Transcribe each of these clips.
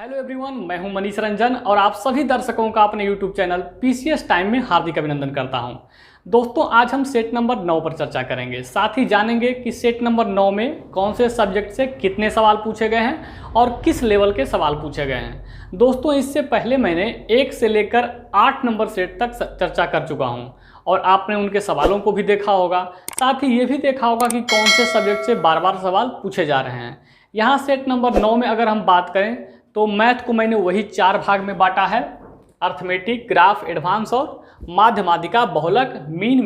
Hello everyone, मैं हूं मनीष रंजन और आप सभी दर्शकों का अपने यूट्यूब चैनल पीसीएस टाइम में हार्दिक अभिनंदन करता हूं। दोस्तों, आज हम सेट नंबर 9 पर चर्चा करेंगे। साथ ही जानेंगे कि सेट नंबर 9 में कौन से सब्जेक्ट से कितने सवाल पूछे गए हैं और किस लेवल के सवाल पूछे गए हैं। दोस्तों, इससे पहले मैंने 1 से लेकर 8 नंबर सेट तक चर्चा कर चुका हूँ और आपने उनके सवालों को भी देखा होगा। साथ ही ये भी देखा होगा कि कौन से सब्जेक्ट से बार बार सवाल पूछे जा रहे हैं। यहाँ सेट नंबर 9 में अगर हम बात करें तो मैथ को मैंने वही 4 भाग में बांटा है: अर्थमेटिक, ग्राफ, एडवांस और माध्यमादिका, बहुलक, मीन,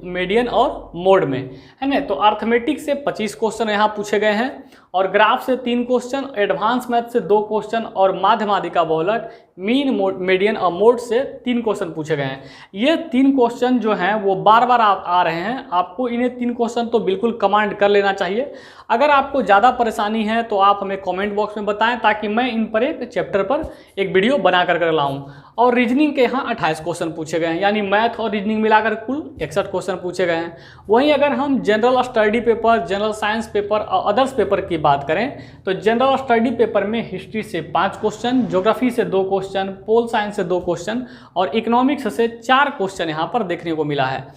मीडियन और मोड में, है ना। तो अर्थमेटिक से 25 क्वेश्चन यहाँ पूछे गए हैं और ग्राफ से 3 क्वेश्चन, एडवांस मैथ से 2 क्वेश्चन और माध्यमादिका, बहुलक, मीन, मीडियन और मोड से 3 क्वेश्चन पूछे गए हैं। ये 3 क्वेश्चन जो हैं वो बार बार आ रहे हैं। आपको इन्हें 3 क्वेश्चन तो बिल्कुल कमांड कर लेना चाहिए। अगर आपको ज़्यादा परेशानी है तो आप हमें कमेंट बॉक्स में बताएं ताकि मैं इन पर एक चैप्टर पर एक वीडियो बना कर लाऊं। और रीजनिंग के यहाँ 28 क्वेश्चन पूछे गए हैं, यानी मैथ और रीजनिंग मिलाकर कुल 61 क्वेश्चन पूछे गए हैं। वहीं अगर हम general study paper, general science paper और अदर्स पेपर की बात करें तो जनरल स्टडी पेपर में हिस्ट्री से 5 क्वेश्चन, ज्योग्राफी से 2 क्वेश्चन, पोल साइंस से 2 क्वेश्चन और इकोनॉमिक्स से 4 क्वेश्चन यहाँ पर देखने को मिला है।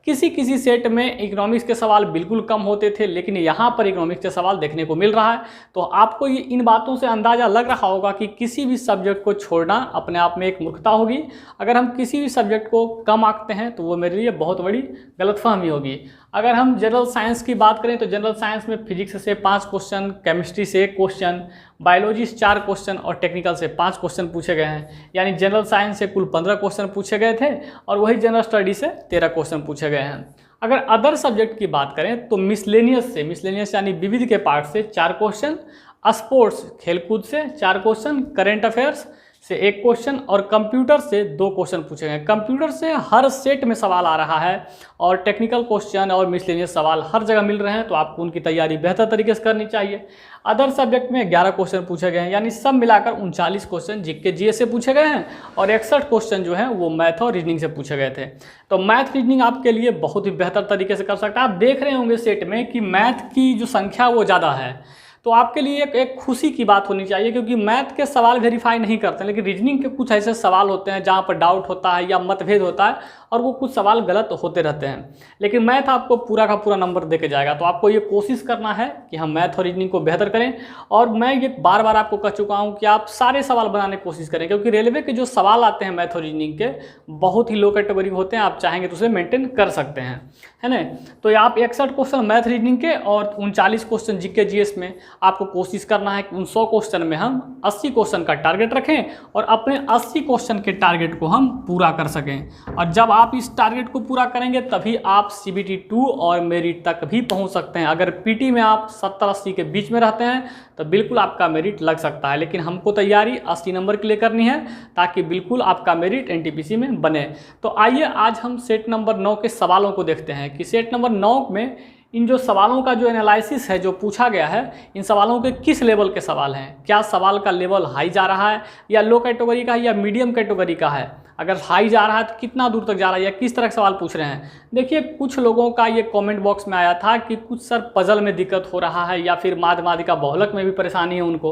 किसी किसी सेट में इकोनॉमिक्स के सवाल बिल्कुल कम होते थे, लेकिन यहाँ पर इकोनॉमिक्स के सवाल देखने को मिल रहा है। तो आपको ये इन बातों से अंदाज़ा लग रहा होगा कि किसी भी सब्जेक्ट को छोड़ना अपने आप में एक मूर्खता होगी। अगर हम किसी भी सब्जेक्ट को कम आंकते हैं तो वो मेरे लिए बहुत बड़ी गलतफहमी होगी। अगर हम जनरल साइंस की बात करें तो जनरल साइंस में फिजिक्स से 5 क्वेश्चन, केमिस्ट्री से 1 क्वेश्चन, बायोलॉजी से 4 क्वेश्चन और टेक्निकल से 5 क्वेश्चन पूछे गए हैं। यानी जनरल साइंस से कुल 15 क्वेश्चन पूछे गए थे और वही जनरल स्टडी से 13 क्वेश्चन पूछे गए हैं। अगर अदर सब्जेक्ट की बात करें तो मिसलेनियस यानी विविध के पार्ट से 4 क्वेश्चन, स्पोर्ट्स खेलकूद से 4 क्वेश्चन, करेंट अफेयर्स से 1 क्वेश्चन और कंप्यूटर से 2 क्वेश्चन पूछे गए। कंप्यूटर से हर सेट में सवाल आ रहा है और टेक्निकल क्वेश्चन और मिसलेनियस सवाल हर जगह मिल रहे हैं, तो आपको उनकी तैयारी बेहतर तरीके से करनी चाहिए। अदर सब्जेक्ट में 11 क्वेश्चन पूछे गए हैं, यानी सब मिलाकर 39 क्वेश्चन जीके जीएस से पूछे गए हैं और 61 क्वेश्चन जो हैं वो मैथ और रीजनिंग से पूछे गए थे। तो मैथ रीजनिंग आपके लिए बहुत ही बेहतर तरीके से कर सकता है। आप देख रहे होंगे सेट में कि मैथ की जो संख्या वो ज़्यादा है, तो आपके लिए एक खुशी की बात होनी चाहिए, क्योंकि मैथ के सवाल वेरीफाई नहीं करते हैं, लेकिन रीजनिंग के कुछ ऐसे सवाल होते हैं जहाँ पर डाउट होता है या मतभेद होता है और वो कुछ सवाल गलत होते रहते हैं। लेकिन मैथ आपको पूरा का पूरा नंबर दे के जाएगा। तो आपको ये कोशिश करना है कि हम मैथ और रीजनिंग को बेहतर करें। और मैं ये बार बार आपको कह चुका हूँ कि आप सारे सवाल बनाने की कोशिश करें, क्योंकि रेलवे के जो सवाल आते हैं मैथ और रीजनिंग के बहुत ही लो कैटेगरी होते हैं। आप चाहेंगे तो उसे मेंटेन कर सकते हैं, है ना। तो आप 61 क्वेश्चन मैथ रीजनिंग के और 39 क्वेश्चन जीके जीएस में आपको कोशिश करना है कि उन 100 क्वेश्चन में हम 80 क्वेश्चन का टारगेट रखें और अपने 80 क्वेश्चन के टारगेट को हम पूरा कर सकें। और जब आप इस टारगेट को पूरा करेंगे तभी आप CBT 2 और मेरिट तक भी पहुंच सकते हैं। अगर PT में आप 70-80 के बीच में रहते हैं तो बिल्कुल आपका मेरिट लग सकता है, लेकिन हमको तैयारी 80 नंबर के लिए करनी है ताकि बिल्कुल आपका मेरिट NTPC में बने। तो आइए आज हम सेट नंबर 9 के सवालों को देखते हैं कि सेट नंबर 9 में इन जो सवालों का जो एनालिसिस है, जो पूछा गया है, इन सवालों के किस लेवल के सवाल हैं। क्या सवाल का लेवल हाई जा रहा है या लो कैटेगरी का है या मीडियम कैटेगरी का है। अगर हाई जा रहा है तो कितना दूर तक जा रहा है या किस तरह के सवाल पूछ रहे हैं। देखिए, कुछ लोगों का ये कमेंट बॉक्स में आया था कि कुछ सर पजल में दिक्कत हो रहा है या फिर माध्यमादिका, बहुलक में भी परेशानी है उनको।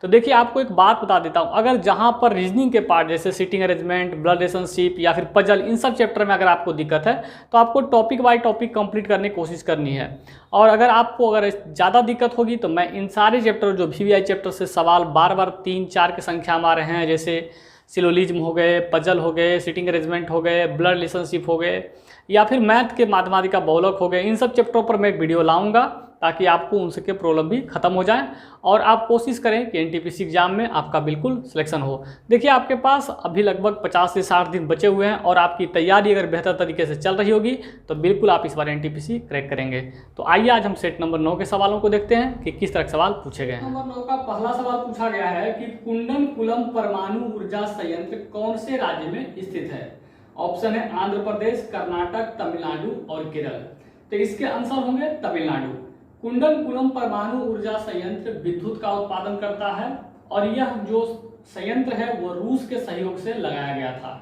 तो देखिए, आपको एक बात बता देता हूँ, अगर जहाँ पर रीजनिंग के पार्ट जैसे सिटिंग अरेंजमेंट, ब्लड रिलेशनशिप या फिर पजल, इन सब चैप्टर में अगर आपको दिक्कत है तो आपको टॉपिक बाय टॉपिक कंप्लीट करने की कोशिश करनी है। और अगर आपको ज़्यादा दिक्कत होगी तो मैं इन सारे चैप्टर, जो VVI चैप्टर से सवाल बार बार 3-4 की संख्या में आ रहे हैं, जैसे सिलोलिज्म हो गए, पजल हो गए, सिटिंग अरेंजमेंट हो गए, ब्लड रिलेशनशिप हो गए या फिर मैथ के माध्यमादिका, बहुलक हो गए, इन सब चैप्टरों पर मैं एक वीडियो लाऊंगा ताकि आपको उनसे प्रॉब्लम भी खत्म हो जाए और आप कोशिश करें कि NTPC एग्जाम में आपका बिल्कुल सिलेक्शन हो। देखिए, आपके पास अभी लगभग 50 से 60 दिन बचे हुए हैं और आपकी तैयारी अगर बेहतर तरीके से चल रही होगी तो बिल्कुल आप इस बार NTPC क्रैक करेंगे। तो आइए आज हम सेट नंबर 9 के सवालों को देखते हैं कि किस तरह के सवाल पूछे गए हैं। नंबर 9 का पहला सवाल पूछा गया है कि कुंडनकुलम परमाणु ऊर्जा संयंत्र कौन से राज्य में स्थित है। ऑप्शन है आंध्र प्रदेश, कर्नाटक, तमिलनाडु और केरल। तो इसके आंसर होंगे तमिलनाडु। कुंडनकुलम परमाणु ऊर्जा संयंत्र विद्युत का उत्पादन करता है और यह जो संयंत्र है वो रूस के सहयोग से लगाया गया था।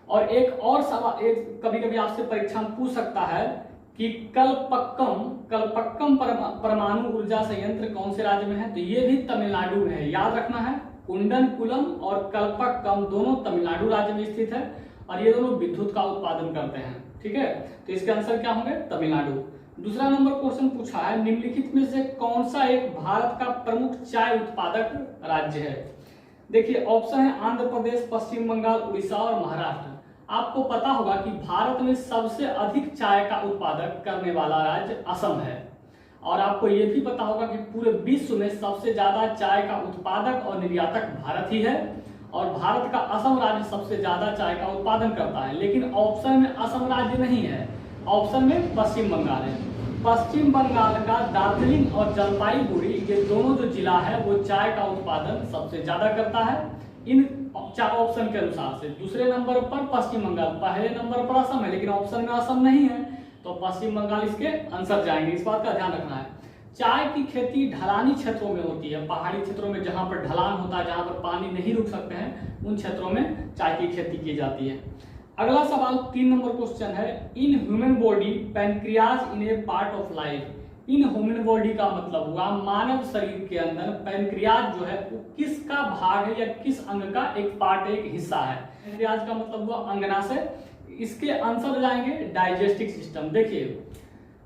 और एक और सवाल कभी कभी आपसे परीक्षा में पूछ सकता है कि कलपक्कम परमाणु ऊर्जा संयंत्र कौन से राज्य में है। तो ये भी तमिलनाडु में है, याद रखना है कुंडनकुलम और कल्पक्कम दोनों तमिलनाडु राज्य में स्थित है और ये दोनों विद्युत का उत्पादन करते हैं। ठीक है, तो इसके आंसर क्या होंगे? तमिलनाडु। दूसरा नंबर क्वेश्चन पूछा है, निम्नलिखित में से कौन सा एक भारत का प्रमुख चाय उत्पादक राज्य है? देखिए ऑप्शन है आंध्र प्रदेश, पश्चिम बंगाल, उड़ीसा और महाराष्ट्र। आपको पता होगा कि भारत में सबसे अधिक चाय का उत्पादन करने वाला राज्य असम है और आपको यह भी पता होगा कि पूरे विश्व में सबसे ज्यादा चाय का उत्पादक और निर्यातक भारत ही है और भारत का असम राज्य सबसे ज्यादा चाय का उत्पादन करता है। लेकिन ऑप्शन में असम राज्य नहीं है, ऑप्शन में पश्चिम बंगाल है। पश्चिम बंगाल का दार्जिलिंग और जलपाईगुड़ी ये दोनों जो जिला है वो चाय का उत्पादन सबसे ज्यादा करता है इन चार ऑप्शन के अनुसार से। दूसरे नंबर पर पश्चिम बंगाल, पहले नंबर पर असम है, लेकिन ऑप्शन में असम नहीं है तो पश्चिम बंगाल इसके आंसर जाएंगे। इस बात का ध्यान रखना है। चाय की खेती ढलानी क्षेत्रों में होती है, पहाड़ी क्षेत्रों में जहां पर ढलान होता है, जहां पर पानी नहीं रुक सकते हैं, उन क्षेत्रों में चाय की खेती की जाती है। अगला सवाल 3 नंबर क्वेश्चन है, in human body pancreas in A part of life. In human body का मतलब हुआ मानव शरीर के अंदर पैनक्रियाज जो है वो किसका भाग है या किस अंग का एक पार्ट, एक हिस्सा है। पैनक्रियाज का मतलब हुआ अंगना से। इसके आंसर जाएंगे डाइजेस्टिव सिस्टम। देखिए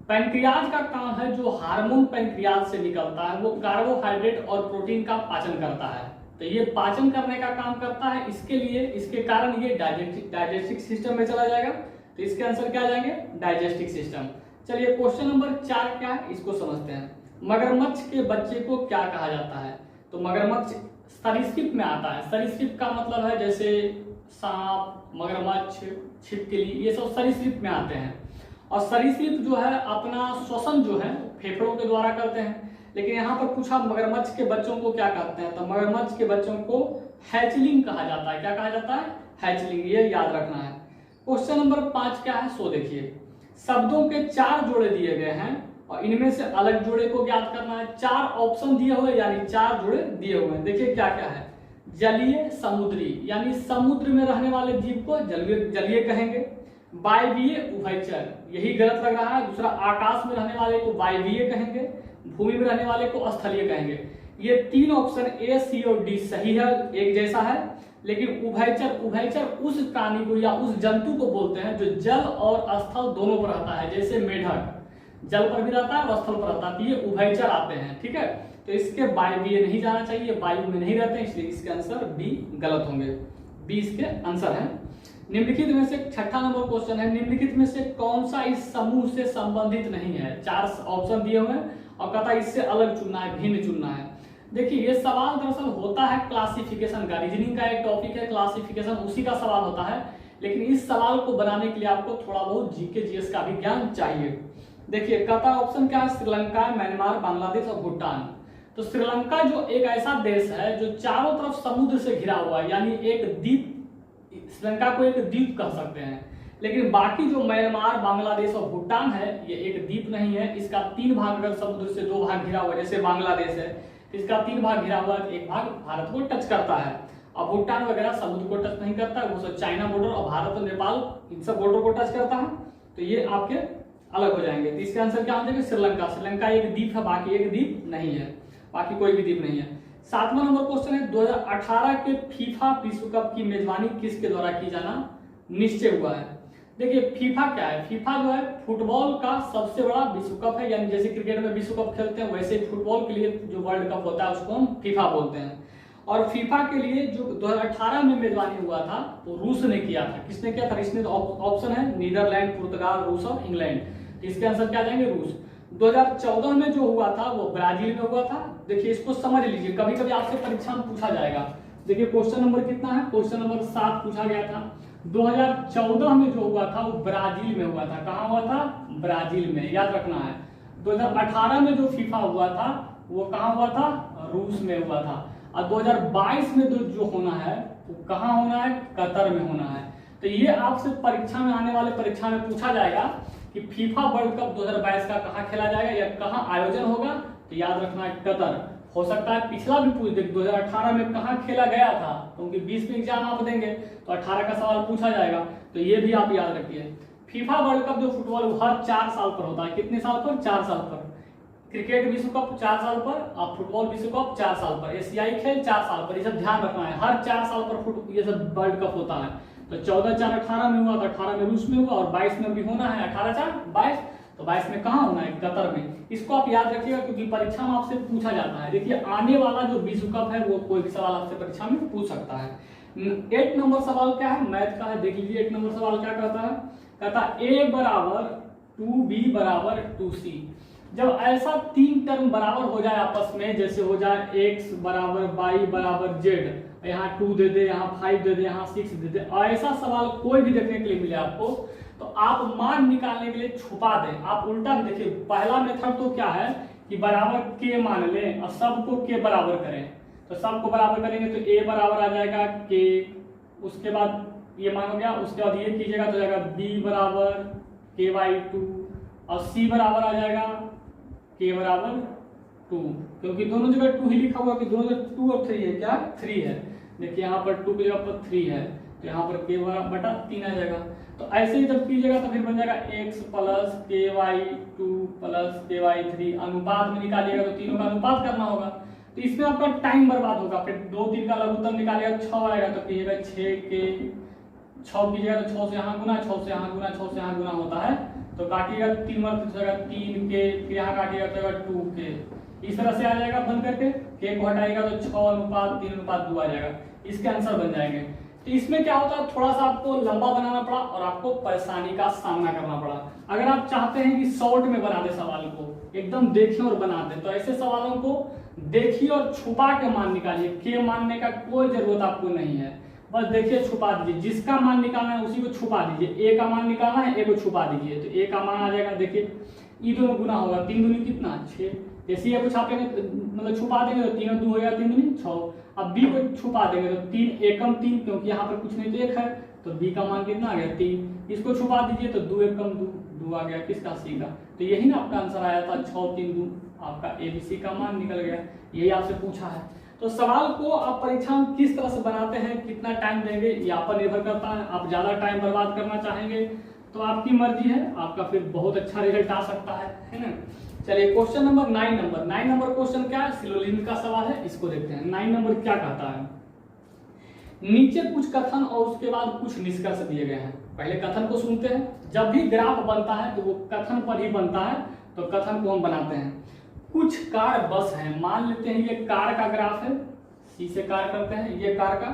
पैनक्रियाज का काम है, जो हार्मोन पैनक्रियाज से निकलता है वो कार्बोहाइड्रेट और प्रोटीन का पाचन करता है, तो ये पाचन करने का काम करता है। इसके लिए, इसके कारण ये डाइजेस्टिव सिस्टम में चला जाएगा, तो इसके आंसर क्या जाएंगे? Digestive system. चलिए क्वेश्चन नंबर 4 क्या है इसको समझते हैं। मगरमच्छ के बच्चे को क्या कहा जाता है? तो मगरमच्छ सरीसृप में आता है। सरीसृप का मतलब है जैसे सांप, मगरमच्छ, छिपकली, ये सब सरीसृप में आते हैं। और सरीसृप जो है अपना श्वसन जो है फेफड़ों के द्वारा करते हैं। लेकिन यहाँ पर पूछा मगरमच्छ के बच्चों को क्या कहते हैं, तो मगरमच्छ के बच्चों को हैचलिंग कहा जाता है। क्या कहा जाता है? हैचलिंग, ये याद रखना है। क्वेश्चन नंबर 5 क्या है सो देखिए। शब्दों के 4 जोड़े दिए गए हैं और इनमें से अलग जोड़े को ज्ञात करना है। 4 ऑप्शन दिए हुए यानी 4 जोड़े दिए हुए हैं। देखिए क्या क्या है। जलीय, समुद्री, यानी समुद्र में रहने वाले जीव को जलीय कहेंगे। वायवीय, उभयचर, यही गलत लग रहा है। दूसरा, आकाश में रहने वाले को वायवीय कहेंगे, भूमि में रहने वाले को स्थलीय कहेंगे। ये 3 ऑप्शन ए, सी और डी सही है, एक जैसा है। लेकिन उभयचर, उभयचर उस प्राणी को या उस जंतु को बोलते हैं जो जल और स्थल दोनों पर रहता है। जैसे मेढक जल पर भी रहता है और स्थल पर रहता है, तो ये उभयचर आते हैं। ठीक है, तो इसके वायवीय नहीं जाना चाहिए, वायु में नहीं रहते, इसलिए इसके आंसर बी गलत होंगे। बी इसके आंसर है। निम्नलिखित में से 6ठा नंबर क्वेश्चन है, निम्नलिखित में से कौन सा इस समूह से संबंधित नहीं है? 4 ऑप्शन दिए हुए हैं और कहता है इससे अलग चुनना है, भिन्न चुनना है। देखिए ये सवाल दरअसल होता है क्लासिफिकेशन का, रीजनिंग का एक टॉपिक है क्लासिफिकेशन, उसी का सवाल होता है। लेकिन इस सवाल को बनाने के लिए आपको थोड़ा बहुत जीके जीएस का भी ज्ञान चाहिए। देखिए कहता ऑप्शन क्या है? श्रीलंका, म्यांमार, बांग्लादेश और भूटान। तो श्रीलंका जो एक ऐसा देश है जो चारों तरफ समुद्र से घिरा हुआ है, यानी एक द्वीप, श्रीलंका को एक द्वीप कह सकते हैं। लेकिन बाकी जो म्यांमार, बांग्लादेश और भूटान है ये एक द्वीप नहीं है। इसका 3 भाग अगर समुद्र से 2 भाग घिरा हुआ है, जैसे बांग्लादेश है इसका 3 भाग घिरा हुआ है, 1 भाग भारत को टच करता है। और भूटान वगैरह समुद्र को टच नहीं करता है, वो सब चाइना बॉर्डर और भारत और नेपाल इन सब बॉर्डर को टच करता है, तो ये आपके अलग हो जाएंगे। तो इसका आंसर क्या हो जाएगा? श्रीलंका। श्रीलंका एक द्वीप है, बाकी एक द्वीप नहीं है, बाकी कोई भी द्वीप नहीं है। 7वां नंबर क्वेश्चन है, 2018 के फीफा विश्व कप की मेजबानी किसके द्वारा की जाना निश्चय हुआ है? देखिए फीफा क्या है? फीफा जो है फुटबॉल का सबसे बड़ा विश्व कप है, यानी जैसे क्रिकेट में विश्व कप खेलते हैं वैसे फुटबॉल के लिए जो वर्ल्ड कप होता है उसको हम फीफा बोलते हैं। और फीफा के लिए जो 2018 में मेजबानी हुआ था वो रूस ने किया था। किसने किया था? इसमें ऑप्शन है नीदरलैंड, पुर्तगाल, रूस और इंग्लैंड। इसके आंसर क्या जाएंगे? रूस। 2014 में जो हुआ था वो ब्राजील में हुआ था। देखिए इसको समझ लीजिए, कभी कभी आपसे परीक्षा में पूछा जाएगा। देखिए क्वेश्चन नंबर कितना है? क्वेश्चन नंबर 7 पूछा गया था। 2014 में जो हुआ था वो ब्राजील में हुआ था। कहाँ हुआ था? ब्राजील में, याद रखना है। 2018 में जो फीफा हुआ था वो कहाँ हुआ था? रूस में हुआ था। और 2022 में जो होना है वो कहाँ होना है? कतर में होना है। तो ये आपसे परीक्षा में आने वाले परीक्षा में पूछा जाएगा कि फीफा वर्ल्ड कप 2022 का कहाँ खेला जाएगा या कहाँ आयोजन होगा, तो याद रखना है कतर। हो सकता है पिछला भी पूछ दे, 2018 में कहाँ खेला गया था, क्योंकि 20 में एग्जाम आप देंगे तो 18 का सवाल पूछा जाएगा, तो ये भी आप याद रखिए। फीफा वर्ल्ड कप जो फुटबॉल हर 4 साल पर होता है। कितने साल पर? 4 साल पर। क्रिकेट विश्व कप 4 साल पर और फुटबॉल विश्व कप 4 साल पर, एशियाई खेल 4 साल पर, ये सब ध्यान रखना है। हर 4 साल पर ये सब वर्ल्ड कप होता है। तो 14/4/18 में हुआ, तो 18 में रूस में हुआ, और 22 में भी होना है, 18/4/22। तो 22 में कहाँ होना है? कतर में। इसको आप याद रखिएगा क्योंकि परीक्षा में आपसे पूछा जाता है। देखिए आने वाला जो विश्व कप है वो कोई भी सवाल आपसे परीक्षा में पूछ सकता है। 8 नंबर सवाल क्या है? मैथ का है। देख लीजिए 8 नंबर सवाल क्या कहता है? कहता A = 2B = 2C। जब ऐसा 3 टर्म बराबर हो जाए आपस में, जैसे हो जाए x = y = z, यहाँ 2 दे दे, यहाँ 5 दे दे, यहाँ 6 दे दे, ऐसा सवाल कोई भी देखने के लिए मिले आपको, तो आप मान निकालने के लिए छुपा दें। आप उल्टा भी देखिए, पहला मेथड तो क्या है कि बराबर k मान लें और सबको k बराबर करें। तो सबको बराबर करेंगे तो a बराबर आ जाएगा k, उसके बाद ये मान हो गया, उसके बाद ये कीजिएगा तो जाएगा b = k/2 और c बराबर आ जाएगा k = 2, क्योंकि दोनों जगह 2 ही लिखा हुआ कि दोनों जगह 2 और 3 है। क्या 3 है? देखिए यहाँ पर 2 की जगह पर 3 है, तो यहाँ पर k / 3 आ जाएगा। तो ऐसे ही जब कीजिएगा तो फिर बन जाएगा x + ky/2 + ky/3, अनुपात में निकालिएगा तो तीनों का अनुपात करना होगा। तो इसमें आपका टाइम बर्बाद होगा। फिर 2 3 का लघुत्तम निकालिएगा 6 आएगा, तो कीजिएगा 6 कीजिएगा तो 6 से यहाँ गुना, 6 से यहाँ गुना, 6 से यहाँ गुना होता है, तो काटिएगा 3 बार तो जाएगा 3k, फिर यहाँ काटिएगा तो जाएगा 2k। इस तरह से आ जाएगा बन करके, k को हटाएगा तो 6:3:2 आ जाएगा। इसके आंसर बन जाएंगे। तो इसमें क्या होता है, थोड़ा सा आपको लंबा बनाना पड़ा और आपको परेशानी का सामना करना पड़ा। अगर आप चाहते हैं कि शॉर्ट में बना दे सवाल को, एकदम देखिए और बना दे, तो ऐसे सवालों को देखिए और छुपा के मान निकालिए। के मानने का कोई जरूरत आपको नहीं है, बस देखिए छुपा दीजिए। जिसका मान निकालना है उसी को छुपा दीजिए। ए का मान निकालना है, ए को छुपा दीजिए, तो ए का मान आ जाएगा। देखिए ई दोनों गुना होगा, 3 दूनी कितना 6, जैसे ए को छापेंगे मतलब छुपा देंगे तो 3 और 2 हो गया 3 दूनी 6। अब बी को छुपा देंगे तो 3 एकम 3, क्योंकि यहाँ पर कुछ नहीं तो 1 है, तो बी का मान कितना आ गया 3। इसको छुपा दीजिए तो 2 एकम 2 आ गया, किसका? सी का। तो यही ना आपका आंसर आया था 6 3 2, आपका एबीसी का मान निकल गया। यही आपसे पूछा है। तो सवाल को आप परीक्षा में किस तरह से बनाते हैं, कितना टाइम देंगे, ये आप पर निर्भर करता है। आप ज्यादा टाइम बर्बाद करना चाहेंगे तो आपकी मर्जी है, आपका फिर बहुत अच्छा रिजल्ट आ सकता है ना। चलिए क्वेश्चन नंबर 9 नंबर क्वेश्चन क्या है? सिलोजिज्म का सवाल है, इसको देखते हैं। 9 नंबर क्या कहता है? नीचे कुछ कथन और उसके बाद कुछ निष्कर्ष दिए गए हैं। पहले कथन को सुनते हैं। जब भी ग्राफ बनता है तो वो कथन पर ही बनता है, तो कथन को हम बनाते हैं। कुछ कार बस है, मान लेते हैं ये कार का ग्राफ है, सी से कार करते हैं, ये कार का।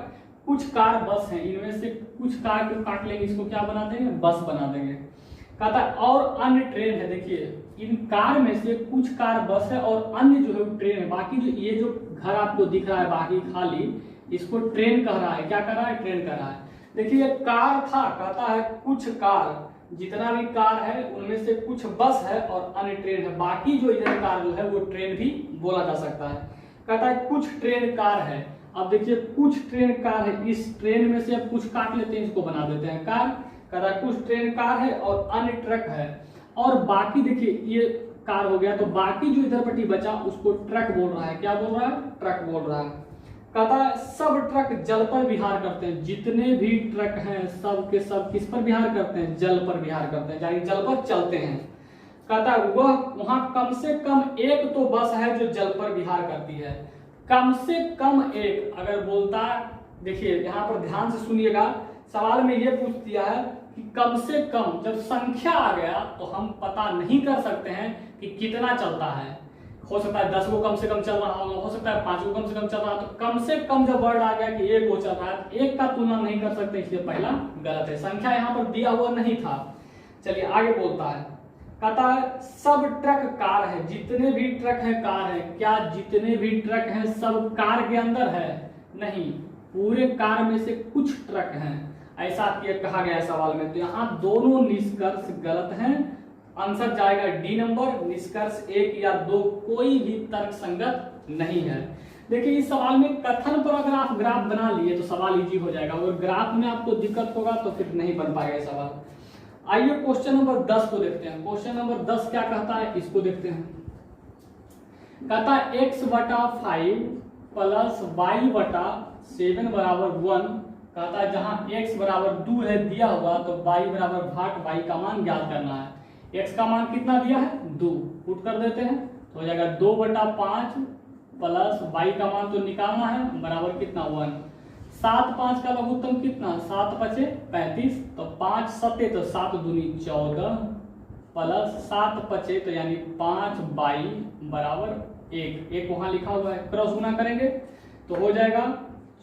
कुछ कार बस है, इनमें से कुछ कार को काट लेंगे, इसको क्या बना देंगे? बस बना देंगे। कहता है और अन्य ट्रेन है। देखिए इन कार में से कुछ कार बस है और अन्य जो है ट्रेन है। बाकी जो ये जो घर आपको दिख रहा है बाकी खाली, इसको ट्रेन कह रहा है। क्या कह रहा है? ट्रेन कह रहा है। देखिए कार था, कहता है कुछ कार, जितना भी कार है उनमें से कुछ बस है और अन्य ट्रेन है। बाकी जो इधर कार जो है वो ट्रेन भी बोला जा सकता है। कहता है कुछ ट्रेन कार है। अब देखिए कुछ ट्रेन कार है, इस ट्रेन में से अब कुछ काट लेते हैं, इसको बना देते हैं कार। कहता है कुछ ट्रेन कार है और अन्य ट्रक है, और बाकी देखिए ये कार हो गया, तो बाकी जो इधर पट्टी बचा उसको ट्रक बोल रहा है। क्या बोल रहा है? ट्रक बोल रहा है। कहता है सब ट्रक जल पर विहार करते हैं। जितने भी ट्रक हैं सब के सब किस पर विहार करते हैं? जल पर विहार करते हैं, यानी जल पर चलते हैं। कहता है वह वहां कम से कम एक तो बस है जो जल पर विहार करती है। कम से कम एक अगर बोलता है, देखिए यहाँ पर ध्यान से सुनिएगा, सवाल में ये पूछ दिया है कि कम से कम, जब संख्या आ गया तो हम पता नहीं कर सकते हैं कि कितना चलता है। हो सकता है 10 को कम से कम चल रहा हो सकता है 5 को कम से कम चल रहा है। तो कम से कम जब वर्ड आ गया कि 1 को चल रहा है, 1 का तुलना नहीं कर सकते, इसलिए पहला गलत है। संख्या यहाँ पर दिया हुआ नहीं था। चलिए आगे बोलता है। कहता है सब ट्रक कार है। जितने भी ट्रक है कार है। क्या जितने भी ट्रक हैं सब कार के अंदर है? नहीं, पूरे कार में से कुछ ट्रक हैं, ऐसा कहा गया सवाल में। तो यहाँ दोनों निष्कर्ष गलत हैं। आंसर जाएगा डी नंबर, निष्कर्ष 1 या 2 कोई भी तर्क संगत नहीं है। देखिए इस सवाल में कथन पर अगर आप ग्राफ बना लिए तो सवाल इजी हो जाएगा, और ग्राफ में आपको दिक्कत होगा तो फिर नहीं बन पाएगा सवाल। आइए क्वेश्चन नंबर 10 को देखते हैं। क्वेश्चन नंबर 10 क्या कहता है, इसको देखते हैं। कहता है x/5 + y/7 = 1। कहता है जहां x = 2 है दिया हुआ, तो y = भाग y का मान ज्ञात करना है। x का मान कितना दिया है? 2। पुट कर देते हैं तो हो जाएगा 2/5 प्लस बाई का मान तो निकालना है बराबर कितना 1। 7 5 का लघुत्तम कितना 7 5 35 तो 5 7 तो 7 दूनी 14 प्लस 7 5 तो यानी 5 बाई बराबर 1। एक वहां लिखा हुआ है, क्रॉस गुना करेंगे तो हो जाएगा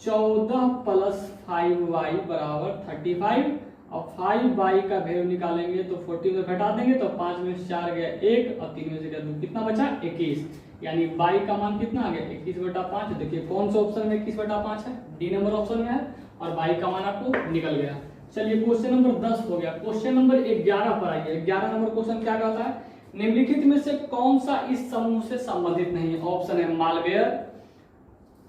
14 प्लस 5y बराबर 35 और 5y का वैल्यू निकालेंगे तो 14 में घटा देंगे तो 5 में से 4 गया 1 और 3 में से गया 2, कितना बचा 21। यानी y का मान कितना आ गया 21/5। देखिए कौन सा ऑप्शन में 21/5 है, डी नंबर ऑप्शन में है और y का मान आपको निकल गया। चलिए क्वेश्चन नंबर 10 हो गया। क्वेश्चन नंबर 11 पर आइए। 11 नंबर क्वेश्चन क्या कहता है, निम्नलिखित में से कौन सा इस समूह से संबंधित नहीं है। ऑप्शन है मालवेयर,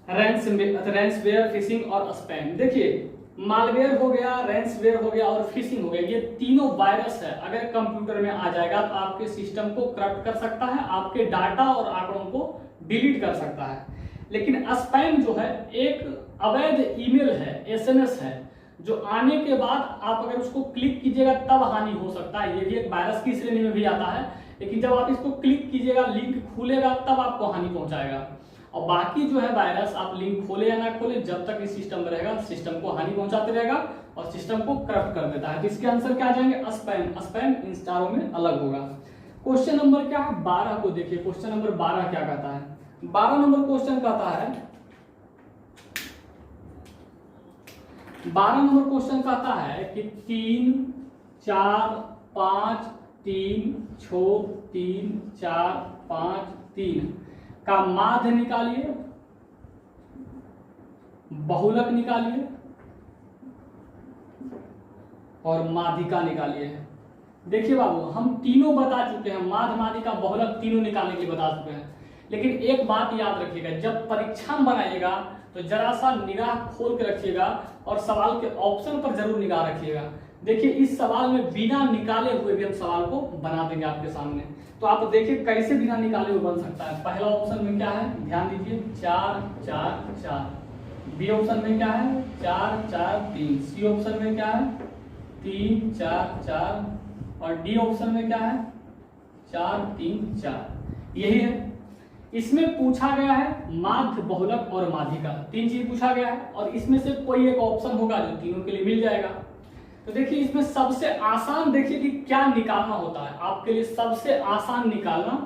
रैंसमवेयर, फिशिंग और स्पैम। देखिए मालवेयर हो गया, रैंसमवेयर हो गया और फिशिंग हो गया, ये तीनों वायरस है। अगर कंप्यूटर में आ जाएगा तो आपके सिस्टम को करप्ट कर सकता है, आपके डाटा और आंकड़ों को डिलीट कर सकता है। लेकिन स्पैम जो है एक अवैध ईमेल है, एसएमएस है, जो आने के बाद आप अगर उसको क्लिक कीजिएगा तब हानि हो सकता है। ये भी एक वायरस की श्रेणी में भी आता है, लेकिन जब आप इसको क्लिक कीजिएगा लिंक खुलेगा तब आपको हानि पहुंचाएगा। और बाकी जो है वायरस आप लिंक खोले या ना खोले, जब तक इस सिस्टम में रहेगा सिस्टम को हानि पहुंचाते रहेगा और सिस्टम को करप्ट कर देता है। तो इसके आंसर क्या आ जाएंगे स्पैम। स्पैम इन चारों में अलग होगा। क्वेश्चन नंबर क्या है 12 को देखिए। क्वेश्चन नंबर 12 क्या कहता है, 12 नंबर क्वेश्चन कहता है 12 नंबर क्वेश्चन कहता है कि 3 4 5 3 6 3 4 5 3 का माध्य निकालिए, बहुलक निकालिए और माध्यिका निकालिए। देखिए बाबू हम तीनों बता चुके हैं, माध्य माध्यिका बहुलक तीनों निकालने के लिए बता चुके हैं। लेकिन एक बात याद रखिएगा, जब परीक्षा में बनाइएगा तो जरा सा निगाह खोल के रखिएगा और सवाल के ऑप्शन पर जरूर निगाह रखिएगा। देखिए इस सवाल में बिना निकाले हुए भी हम सवाल को बना देंगे आपके सामने। तो आप देखिए कैसे बिना निकाले हुए बन सकता है। पहला ऑप्शन में क्या है, ध्यान दीजिए 4 4 4। बी ऑप्शन में क्या है 4 4 3। सी ऑप्शन में क्या है 3 4 4 और डी ऑप्शन में क्या है 4 3 4। यही है। इसमें पूछा गया है माध्य, बहुलक और माध्यिका, तीन चीज पूछा गया है और इसमें से कोई एक ऑप्शन होगा जो तीनों के लिए मिल जाएगा। तो देखिए इसमें सबसे आसान देखिए कि क्या निकालना होता है। आपके लिए सबसे आसान निकालना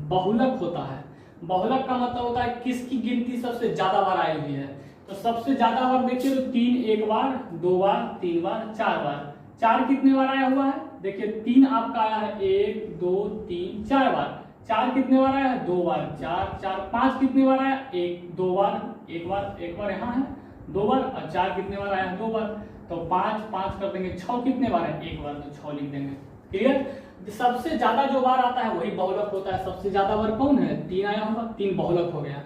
बहुलक होता है। बहुलक का मतलब होता है किसकी गिनती सबसे ज्यादा बार आई हुई है। तो सबसे ज्यादा बार देखिए तो 3 एक बार, 2 बार, 3 बार, 4 बार। 4 कितने बार आया हुआ है, देखिए 3 आपका आया है 1 2 3 4 बार। 4 कितने बार आया है 2 बार, 4 4। 5 कितने बार आया 1 2 बार, एक बार यहाँ है 2 बार और 4 कितने बार आया 2 बार। तो 5 5 कर देंगे। 6 कितने बार है 1 बार, तो 6 लिख देंगे। क्लियर। सबसे ज्यादा जो बार आता है वही बहुलक होता है। सबसे ज्यादा बार कौन है 3 आया होगा, 3 बहुलक हो गया।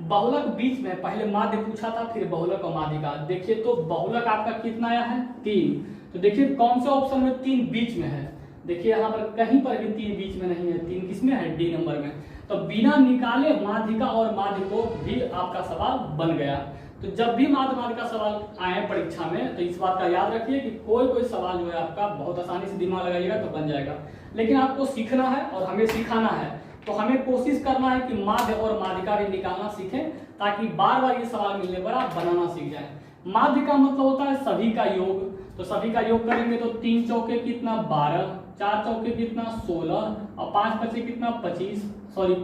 बहुलक बीच में पहले माध्य पूछा था फिर बहुलक और माध्यिका। देखिए तो बहुलक आपका कितना आया है 3। तो देखिए कौन से ऑप्शन में 3 बीच में है, देखिए यहाँ पर कहीं पर भी 3 बीच में नहीं है। 3 किसमें है डी नंबर में। तो बिना निकाले माध्यिका और माध्य को भी आपका सवाल बन गया। तो जब भी माध्यिका का सवाल आए परीक्षा में तो इस बात का याद रखिए कि कोई सवाल जो है आपका बहुत आसानी से दिमाग लगाइएगा तो बन जाएगा। लेकिन आपको सीखना है और हमें सिखाना है, तो हमें कोशिश करना है कि माध्य और माध्यिका भी निकालना सीखें ताकि बार बार ये सवाल मिलने पर आप बनाना सीख जाएं। माध्य का मतलब होता है सभी का योग। तो सभी का योग करेंगे तो 3 चौके कितना 12, 4 चौके कितना 16 और 5 बचे कितना 25। सॉरी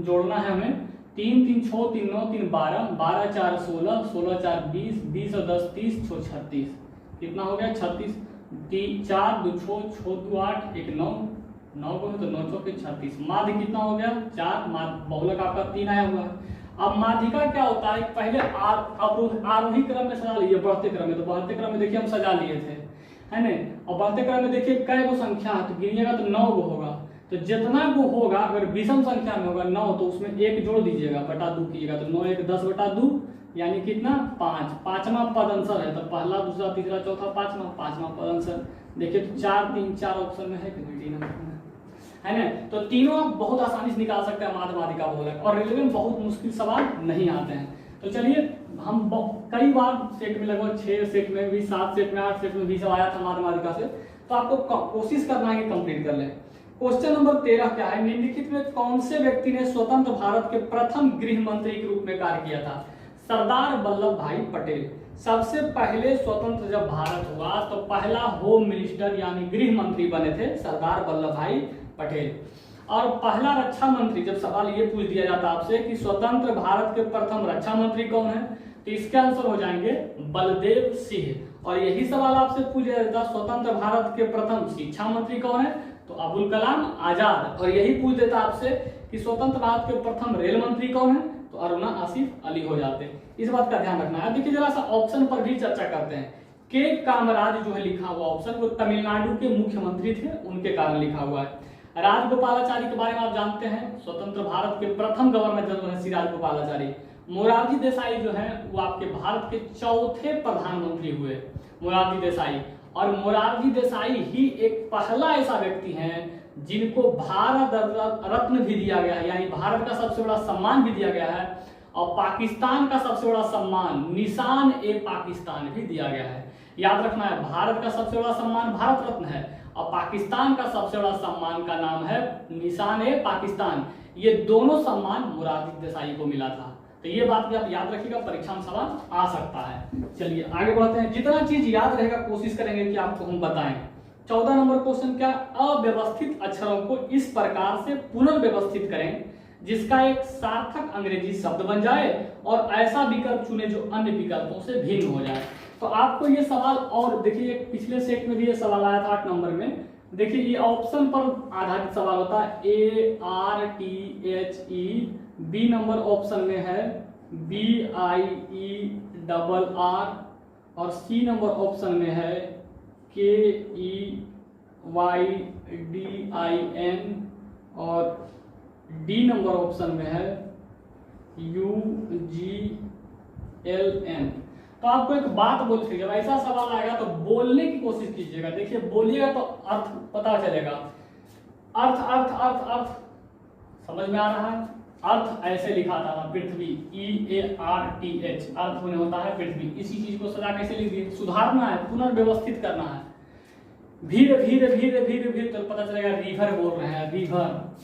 जोड़ना है हमें। 3 3 6 3 9 3 12, 12 4 16, 16 4 20, 20 और 10 30, 6 36। कितना हो गया 36। 4 2 6 6 2 8 1 9, 9 को तो 9 चौके 36। माध्य कितना हो गया 4। बहुलक आपका 3 आया हुआ है। अब माध्यिका क्या होता है, पहले आरोही क्रम में सजा लिए, बढ़ते क्रम में। तो बढ़ते क्रम में देखिए हम सजा लिए थे, है ना। और बढ़ते क्रम में देखिए कै गो संख्या है तो गिनिएगा तो 9 गो होगा। तो जितना गो होगा अगर विषम संख्या में होगा 9 तो उसमें 1 जोड़ दीजिएगा, बटा 2 कीजिएगा तो 9 1 10 बटा 2 यानी कितना 5। पांचवा पद आंसर है। तो पहला दूसरा तीसरा चौथा पांचवा पद आंसर। देखिए तो 4 3 4 ऑप्शन में है कि नहीं, 3 नंबर में है ना। तो तीनों आप बहुत आसानी से निकाल सकते हैं माध्य माध्यिका बहुलक। और रेलवे में बहुत मुश्किल सवाल नहीं आते हैं। तो चलिए हम कई बार सेट में लगभग 6 सेट में भी 7 सेट में 8 सेट में भी सब आया था माध्य माध्यिका से। तो आपको कोशिश करना है कि कंप्लीट कर लें। क्वेश्चन नंबर 13 क्या है, निम्नलिखित में कौन से व्यक्ति ने स्वतंत्र भारत के प्रथम गृह मंत्री के रूप में कार्य किया था? सरदार वल्लभ भाई पटेल। सबसे पहले स्वतंत्र जब भारत हुआ तो पहला होम मिनिस्टर यानी गृह मंत्री बने थे सरदार वल्लभ भाई पटेल। और पहला रक्षा मंत्री, जब सवाल ये पूछ दिया जाता आपसे कि स्वतंत्र भारत के प्रथम रक्षा मंत्री कौन है, तो इसके आंसर हो जाएंगे बलदेव सिंह। और यही सवाल आपसे पूछा जाता स्वतंत्र भारत के प्रथम शिक्षा मंत्री कौन है, तो अबुल कलाम आजाद। और यही पूछ देता आपसे कि स्वतंत्र भारत के प्रथम रेल मंत्री कौन है, तो अरुणा आसिफ अली हो जाते हैं। इस बात का ध्यान रखना है। देखिए जरा सा ऑप्शन पर भी चर्चा करते हैं। के कामराज जो है लिखा हुआ ऑप्शन, वो तमिलनाडु के मुख्यमंत्री थे, उनके कारण लिखा हुआ है। राजगोपालाचारी के बारे में आप जानते हैं, स्वतंत्र भारत के प्रथम गवर्नर जनरल है श्री राजगोपालाचारी। मोरारजी देसाई जो है वो आपके भारत के चौथे प्रधानमंत्री हुए, मोरारजी देसाई। और मोरारजी देसाई ही एक पहला ऐसा व्यक्ति है जिनको भारत रत्न भी दिया गया है, यानी भारत का सबसे बड़ा सम्मान भी दिया गया है, और पाकिस्तान का सबसे बड़ा सम्मान निशान ए पाकिस्तान भी दिया गया है। याद रखना है, भारत का सबसे बड़ा सम्मान भारत रत्न है और पाकिस्तान का सबसे बड़ा सम्मान का नाम है निशान ए पाकिस्तान। ये दोनों सम्मान मोरारजी देसाई को मिला था। तो ये बात भी आप याद रखिएगा, परीक्षा में सवाल आ सकता है। चलिए आगे बढ़ते हैं। जितना चीज याद रहेगा कोशिश करेंगे कि आपको हम बताएं। 14 नंबर क्वेश्चन क्या, अव्यवस्थित अक्षरों को इस प्रकार से पुनर्व्यवस्थित करें जिसका एक सार्थक अंग्रेजी शब्द बन जाए और ऐसा विकल्प चुने जो अन्य विकल्पों से भिन्न हो जाए। तो आपको ये सवाल, और देखिए पिछले सेट में भी ये सवाल आया था 8 नंबर में। देखिए ये ऑप्शन पर आधारित सवाल होता है। ARTHE, बी नंबर ऑप्शन में है BIERR, और सी नंबर ऑप्शन में है KEYDIN, और डी नंबर ऑप्शन में है UGLN। तो आपको एक बात बोलते जब ऐसा सवाल आएगा तो बोलने की कोशिश कीजिएगा। देखिए बोलिएगा तो अर्थ पता चलेगा। अर्थ अर्थ अर्थ अर्थ समझ में आ रहा है। अर्थ ऐसे लिखा था पृथ्वी, EARTH, अर्थ में होता है पृथ्वी। इसी चीज को सजा कैसे लिख दिए, सुधारना है, पुनर्व्यवस्थित करना है। धीरे धीरे धीरे धीरे धीरे तो पता चलेगा रिवर बोल रहे हैं, रिवर,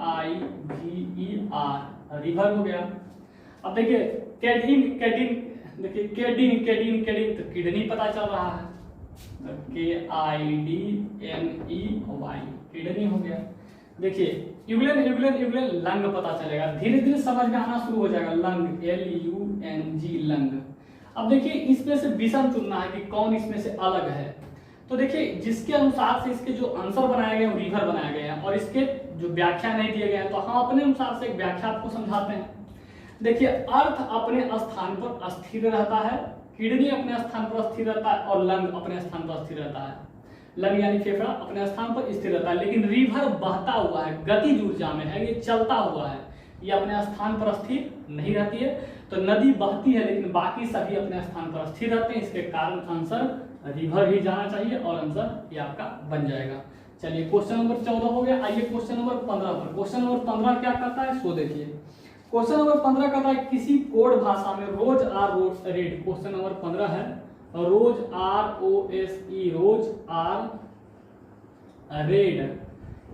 RIVER, रिवर हो गया। अब देखिए कैडिन कैडिन, देखिए कैडिन कैडिन कैडिन तो किडनी पता चल रहा है, KIDNEY, किडनी हो गया। देखिए यूग्लेन यूग्लेन यूग्लेन, लंग पता चलेगा। धीरे धीरे समझ में आना शुरू हो जाएगा, लंग, LUNG, लंग। अब देखिए इसमें से विषम चुनना है कि कौन इसमें से अलग है। तो देखिए जिसके अनुसार से इसके जो आंसर बनाए गए हैं रिवर बनाए गए हैं और इसके जो व्याख्या नहीं दिए गए हैं, तो हम अपने अनुसार से एक व्याख्या आपको समझाते हैं। देखिए अर्थ अपने स्थान पर स्थिर रहता है, किडनी अपने स्थान पर स्थिर रहता है, और लंग अपने स्थान पर स्थिर रहता है। लंग यानी फेफड़ा अपने स्थान पर स्थिर रहता है, लेकिन रिवर बहता हुआ है, गतिज ऊर्जा में है, ये चलता हुआ है, ये अपने स्थान पर स्थिर नहीं रहती है। तो नदी बहती है लेकिन बाकी सभी अपने स्थान पर स्थिर रहते हैं, इसके कारण आंसर रिवर ही जाना चाहिए और आंसर ये आपका बन जाएगा। चलिए क्वेश्चन नंबर 14 हो गया। आइए क्वेश्चन नंबर 15 पर। क्वेश्चन नंबर 15 क्या कहता है सो देखिए। क्वेश्चन नंबर 15 कहता है किसी कोड भाषा में रोज आर रेड, क्वेश्चन नंबर 15 है, रोज ROSE, रोज आर रेड,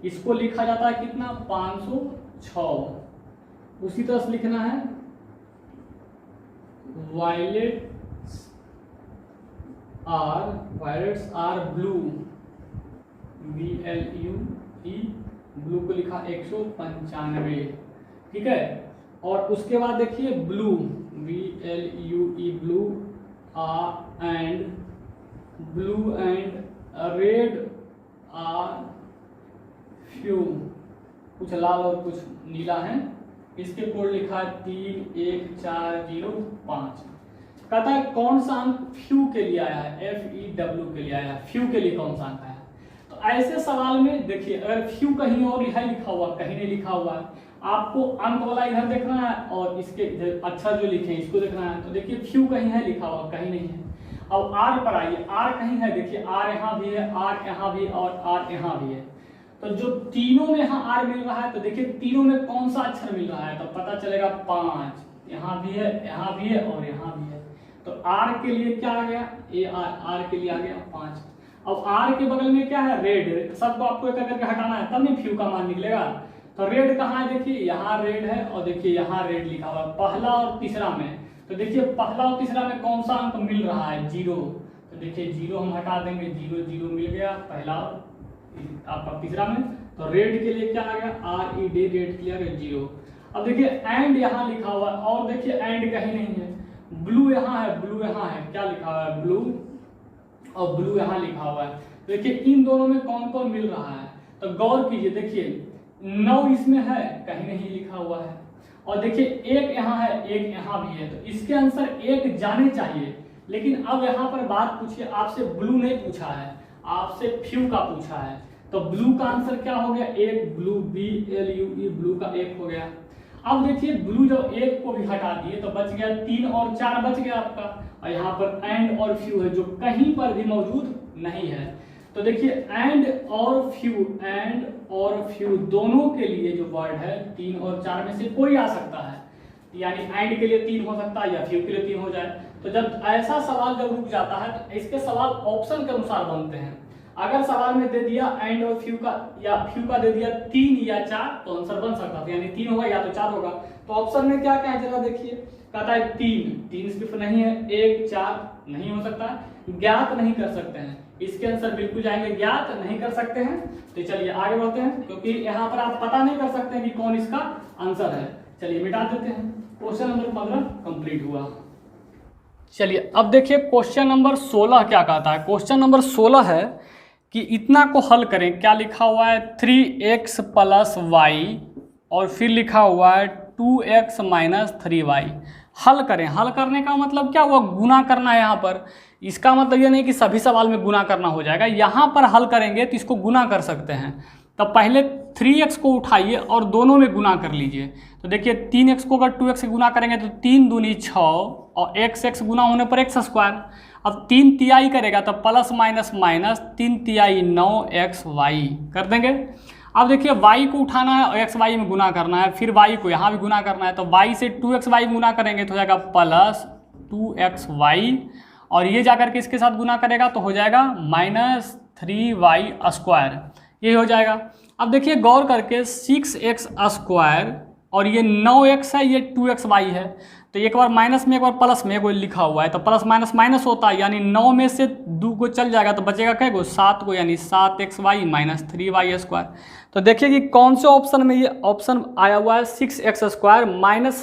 इसको लिखा जाता है कितना 506। उसी तरह से लिखना है violets are blue, BLUE, blue को लिखा 195, ठीक है। और उसके बाद देखिए blue, BLUE, blue, and blue and red are few, कुछ लाल और कुछ नीला है। इसके कोड लिखा है 31405। कहता है कौन सा अंक फ्यू के लिए आया है, FEW के लिए आया है, फ्यू के लिए कौन सा अंक आया है। तो ऐसे सवाल में देखिए अगर फ्यू कहीं और लिखा हुआ, कहीं नहीं लिखा हुआ है, आपको अंक वाला इधर देखना है और इसके अक्षर जो लिखे हैं इसको देखना है। तो देखिए फ्यू कहीं है लिखा हुआ, कहीं नहीं है। अब आर पर आइए, आर कहीं है, देखिए आर यहाँ भी है, आर यहाँ भी और आर यहाँ भी है। तो जो तीनों में यहाँ आर मिल रहा है, तो देखिए तीनों में कौन सा अक्षर मिल रहा है, तो पता चलेगा 5, यहाँ भी है, यहाँ भी है और यहाँ भी है। तो आर के लिए क्या आ गया, AR, आर के लिए आ गया 5। अब आर के बगल में क्या है, रेड, सबको आपको एक करके हटाना है तब नहीं फ्यू का मान निकलेगा। तो रेड कहाँ है, देखिए यहाँ रेड है और देखिए यहाँ रेड लिखा हुआ है पहला और तीसरा में। तो देखिए पहला और तीसरा में कौन सा अंक मिल रहा है, 0। तो देखिए 0 हम हटा देंगे, 0 0 मिल गया पहला और आपका तीसरा में। तो रेड के लिए क्या आ गया, RED, रेड के लिए आ गया 0। अब देखिए एंड यहाँ लिखा हुआ है और देखिए एंड कहीं नहीं है, ब्लू यहाँ है, ब्लू यहाँ है, क्या लिखा हुआ है, ब्लू, और ब्लू यहाँ लिखा हुआ है। देखिए इन दोनों में कौन कौन मिल रहा है, तो गौर कीजिए, देखिए 9 इसमें है, कहीं नहीं लिखा हुआ है, और देखिए 1 यहाँ है, 1 यहाँ भी है। तो इसके आंसर 1 जाने चाहिए। लेकिन अब यहाँ पर बात पूछिए, आपसे ब्लू नहीं पूछा है, आपसे फ्यू का पूछा है। तो ब्लू का आंसर क्या हो गया, 1, ब्लू, BLUE, ब्लू का 1 हो गया। अब देखिए ब्लू जब 1 को भी हटा दिए तो बच गया 3 और 4 बच गया आपका, और यहाँ पर एंड और फ्यू है जो कहीं पर भी मौजूद नहीं है। तो देखिए एंड और फ्यू दोनों के लिए जो वर्ड है 3 और 4 में से कोई आ सकता है, यानी एंड के लिए 3 हो सकता है या फ्यू के लिए 3 हो जाए। तो जब ऐसा सवाल जब रुक जाता है तो इसके सवाल ऑप्शन के अनुसार बनते हैं। अगर सवाल में दे दिया एंड और फ्यू का या फ्यू का दे दिया 3 या 4 तो आंसर बन सकता था, यानी 3 होगा या तो 4 होगा। तो ऑप्शन में क्या क्या है जरा देखिए, कहता है 3 सिर्फ नहीं है, 1 4 नहीं हो सकता, ज्ञात नहीं कर सकते हैं, इसके आंसर बिल्कुल जाएंगे ज्ञात नहीं कर सकते हैं। तो चलिए आगे बढ़ते हैं, क्योंकि यहाँ पर आप पता नहीं कर सकते हैं कि कौन इसका आंसर है। चलिए मिटा देते हैं। क्वेश्चन नंबर 15 कंप्लीट हुआ। चलिए अब देखिए क्वेश्चन नंबर 16 क्या कहता है। क्वेश्चन नंबर 16 है कि इतना को हल करें, क्या लिखा हुआ है 3x + y और फिर लिखा हुआ है 2x - 3y। हल करें, हल करने का मतलब क्या हुआ, गुना करना है यहाँ पर। इसका मतलब ये नहीं कि सभी सवाल में गुना करना हो जाएगा, यहाँ पर हल करेंगे तो इसको गुना कर सकते हैं। तो पहले 3x को उठाइए और दोनों में गुना कर लीजिए। तो देखिए 3x को अगर 2x से गुना करेंगे तो 3 दूनी 6 और x गुना होने पर x²। अब 3 तिहाई करेगा तो प्लस माइनस माइनस 3 तिहाई 9xy कर देंगे। अब देखिए y को उठाना है और xy में गुना करना है, फिर y को यहाँ भी गुना करना है। तो y से 2xy गुना करेंगे तो हो जाएगा प्लस 2xy, और ये जाकर के इसके साथ गुना करेगा तो हो जाएगा -3y², ये हो जाएगा। अब देखिए गौर करके 6x² और ये 9x है, ये 2xy है। तो एक बार माइनस में एक बार प्लस में कोई लिखा हुआ है, तो प्लस माइनस माइनस होता है, यानी 9 में से 2 को चल जाएगा तो बचेगा क्या को 7 को, यानी 7xy - 3y²। तो देखिए कि कौन से ऑप्शन में ये ऑप्शन आया हुआ है, 6x² -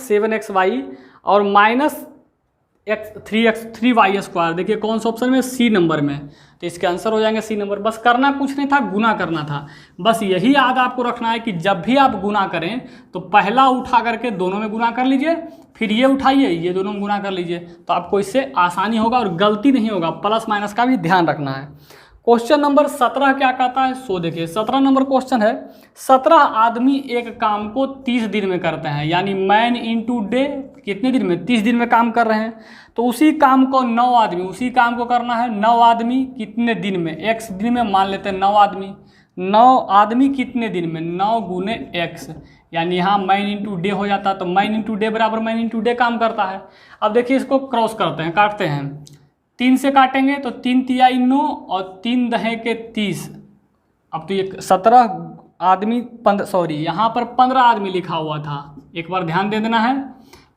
7xy और -3y²। देखिए कौन सा ऑप्शन में, सी नंबर में। तो इसके आंसर हो जाएंगे सी नंबर। बस करना कुछ नहीं था, गुना करना था। बस यही याद आपको रखना है कि जब भी आप गुना करें तो पहला उठा करके दोनों में गुना कर लीजिए, फिर ये उठाइए, ये दोनों में गुना कर लीजिए, तो आपको इससे आसानी होगा और गलती नहीं होगा। प्लस माइनस का भी ध्यान रखना है। क्वेश्चन नंबर 17 क्या कहता है, सो देखिए 17 नंबर क्वेश्चन है। 17 आदमी एक काम को 30 दिन में करते हैं, यानी मैन इनटू डे कितने दिन में, 30 दिन में काम कर रहे हैं। तो उसी काम को 9 आदमी, उसी काम को करना है 9 आदमी कितने दिन में, x दिन में मान लेते हैं 9 आदमी। 9 आदमी कितने दिन में, 9 गुने x, यानी यहाँ मैन इंटू डे हो जाता है। तो मैन इंटू डे बराबर मैन इंटू डे काम करता है। अब देखिए इसको क्रॉस करते हैं, काटते हैं, 3 से काटेंगे तो 3 तिहाई 9 और 3 दहे के 30। अब तो ये 17 आदमी यहाँ पर 15 आदमी लिखा हुआ था, एक बार ध्यान दे देना है।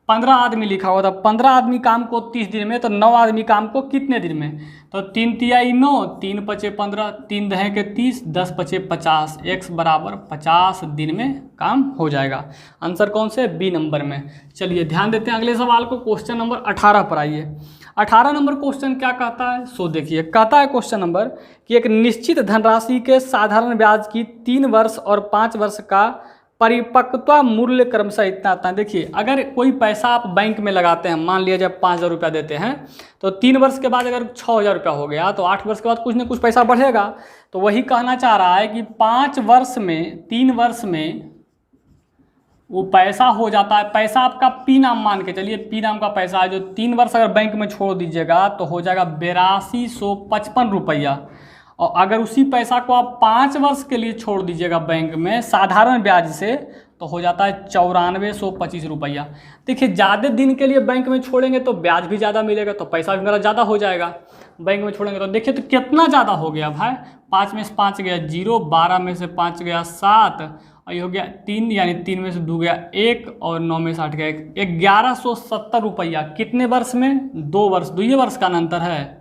15 आदमी लिखा हुआ था, 15 आदमी काम को 30 दिन में, तो 9 आदमी काम को कितने दिन में, तो 3 तिहाई 9, 3 पचे 15, 3 दहे के 30, 10 पचे 50, x बराबर 50 दिन में काम हो जाएगा। आंसर कौन से, बी नंबर में। चलिए ध्यान देते हैं अगले सवाल को। क्वेश्चन नंबर 18 पर आइए। 18 नंबर क्वेश्चन क्या कहता है, सो देखिए कहता है क्वेश्चन नंबर कि एक निश्चित धनराशि के साधारण ब्याज की 3 वर्ष और 5 वर्ष का परिपक्वता मूल्य क्रमशः इतना आता है। देखिए अगर कोई पैसा आप बैंक में लगाते हैं, मान लिया जब 5,000 रुपया देते हैं, तो 3 वर्ष के बाद अगर 6,000 रुपया हो गया तो 8 वर्ष के बाद कुछ न कुछ पैसा बढ़ेगा। तो वही कहना चाह रहा है कि 5 वर्ष में, 3 वर्ष में वो पैसा हो जाता है। पैसा आपका पी नाम मान के चलिए, पी नाम का पैसा है जो 3 वर्ष अगर बैंक में छोड़ दीजिएगा तो हो जाएगा 8255 रुपया। और अगर उसी पैसा को आप 5 वर्ष के लिए छोड़ दीजिएगा बैंक में साधारण ब्याज से, तो हो जाता है 9425 रुपया। देखिए ज़्यादा दिन के लिए बैंक में छोड़ेंगे तो ब्याज भी ज़्यादा मिलेगा, तो पैसा भी मेरा ज़्यादा हो जाएगा। बैंक में छोड़ेंगे तो देखिए तो कितना ज़्यादा हो गया भाई। 5 में से 5 गया 0, 12 में से 5 गया 7, और ये हो गया 3, यानी 3 में से 2 गया 1, और 9 में से 8 गया 1। 1170 रुपया कितने वर्ष में? 2 वर्ष। 2 वर्ष का अंतर है।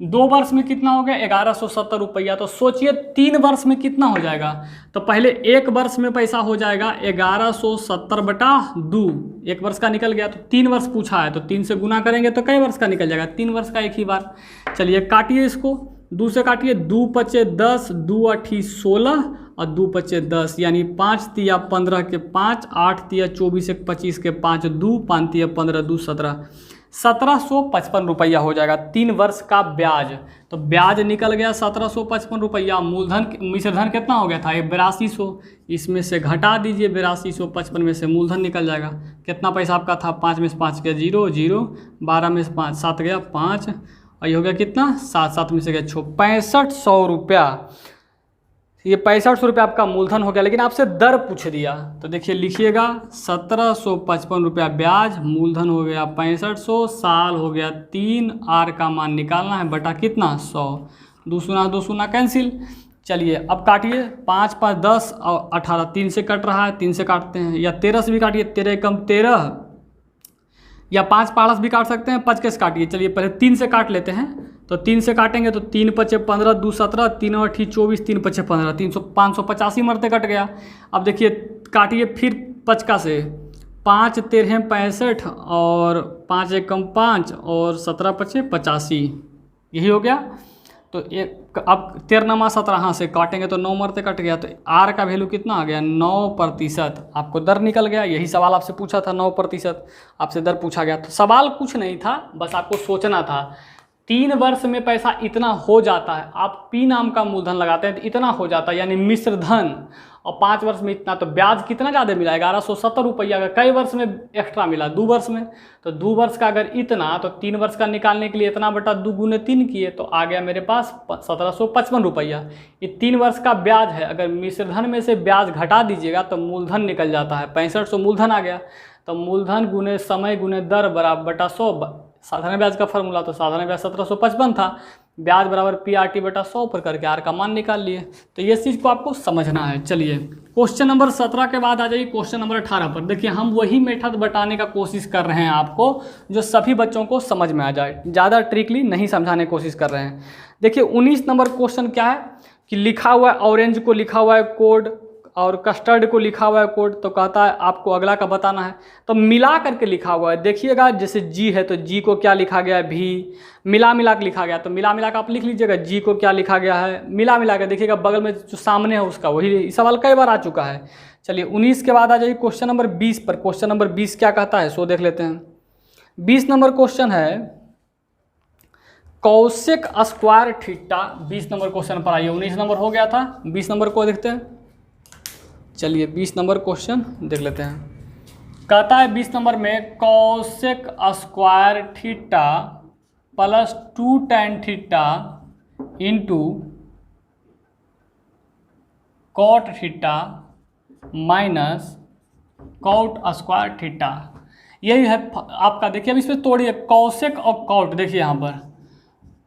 2 वर्ष में कितना हो गया? 1170 रुपया। तो सोचिए 3 वर्ष में कितना हो जाएगा। तो पहले 1 वर्ष में पैसा हो जाएगा 1170/2। 1 वर्ष का निकल गया। तो 3 वर्ष पूछा है तो 3 से गुना करेंगे तो कई वर्ष का निकल जाएगा? 3 वर्ष का एक ही बार। चलिए काटिए इसको, 2 से काटिए। 2 पचे 10, 2 8 16, और 2 पचे 10, यानी 5 तिया 15 के 5, 8 तिया 24 एक 25 के 5, 2 5 तिया 15, 2 17, 1755 रुपया हो जाएगा 3 वर्ष का ब्याज। तो ब्याज निकल गया 1755 रुपया। मूलधन मिश्रधन कितना हो गया था? ये 8200। इसमें से घटा दीजिए 8255 में से मूलधन निकल जाएगा। कितना पैसा आपका था? 5 में से 5 गया 0 0, 12 में से 5 7 गया 5, और ये हो गया कितना? 7 7 में से गया 6, 6500 रुपया। ये 6500 रुपया आपका मूलधन हो गया। लेकिन आपसे दर पूछ दिया तो देखिए लिखिएगा 1755 रुपया ब्याज, मूलधन हो गया 6500, साल हो गया 3, आर का मान निकालना है बटा कितना? 100। 2 शून्य कैंसिल। चलिए अब काटिए। 5 5 10 और 18, 3 से कट रहा है, 3 से काटते हैं, या 13 से भी काटिए। 13 एकम 13, या 5 पारस भी काट सकते हैं, 5 कैसे काटिए। चलिए पहले 3 से काट लेते हैं। तो 3 से काटेंगे तो 3 पचे 15, 2 17, 3 8 24, 3 पचे 15, 585 मरते कट गया। अब देखिए काटिए फिर 5 से। 5 13 65, और 5 एकम 5, और 17 पचे 85, यही हो गया। तो एक अब 13 17 से काटेंगे तो 9 मरते कट गया। तो आर का वैल्यू कितना आ गया? 9%। आपको दर निकल गया। यही सवाल आपसे पूछा था, 9% आपसे दर पूछा गया। तो सवाल कुछ नहीं था, बस आपको सोचना था। 3 वर्ष में पैसा इतना हो जाता है, आप पी नाम का मूलधन लगाते हैं तो इतना हो जाता है, यानी मिश्रधन। और 5 वर्ष में इतना, तो ब्याज कितना ज़्यादा मिला? 1170 रुपया का। कई वर्ष में एक्स्ट्रा मिला? 2 वर्ष में। तो 2 वर्ष का अगर इतना, तो 3 वर्ष का निकालने के लिए इतना बटा 2 गुने 3 किए, तो आ गया मेरे पास 1755 रुपया। ये 3 वर्ष का ब्याज है। अगर मिश्रधन में से ब्याज घटा दीजिएगा तो मूलधन निकल जाता है। 6500 मूलधन आ गया। तो मूलधन गुने समय गुने दर बराबर बटा 100। साधारण ब्याज का फॉर्मूला तो साधारण ब्याज 1755 था। ब्याज बराबर PRT बटा 100 पर करके आर का मान निकाल लिए। तो ये चीज़ को आपको समझना है। चलिए क्वेश्चन नंबर 17 के बाद आ जाइए क्वेश्चन नंबर 18 पर। देखिए हम वही मेथड बताने का कोशिश कर रहे हैं आपको जो सभी बच्चों को समझ में आ जाए, ज़्यादा ट्रिकली नहीं समझाने की कोशिश कर रहे हैं। देखिए 19 नंबर क्वेश्चन क्या है कि लिखा हुआ है, ऑरेंज को लिखा हुआ है कोड और कस्टर्ड को लिखा हुआ है कोड। तो कहता है आपको अगला का बताना है। तो मिला करके लिखा हुआ है। देखिएगा जैसे जी है तो जी को क्या लिखा गया है? भी। मिला के लिखा गया तो मिला के आप लिख लीजिएगा जी को क्या लिखा गया है? मिला के। देखिएगा बगल में जो सामने है उसका, वही सवाल कई बार आ चुका है। चलिए 19 के बाद आ जाइए क्वेश्चन नंबर 20 पर। क्वेश्चन नंबर 20 क्या कहता है सो देख लेते हैं। 20 नंबर क्वेश्चन है Kaushik square theta. 20 number question पर आइए। 19 नंबर हो गया था, 20 नंबर को देखते हैं। चलिए 20 नंबर क्वेश्चन देख लेते हैं। कहता है 20 नंबर में cosec square theta plus 2 tan theta into cot theta minus cot square theta. यही है आपका। देखिए अब इसमें तोड़िए कौशिक और कॉट। देखिए यहाँ पर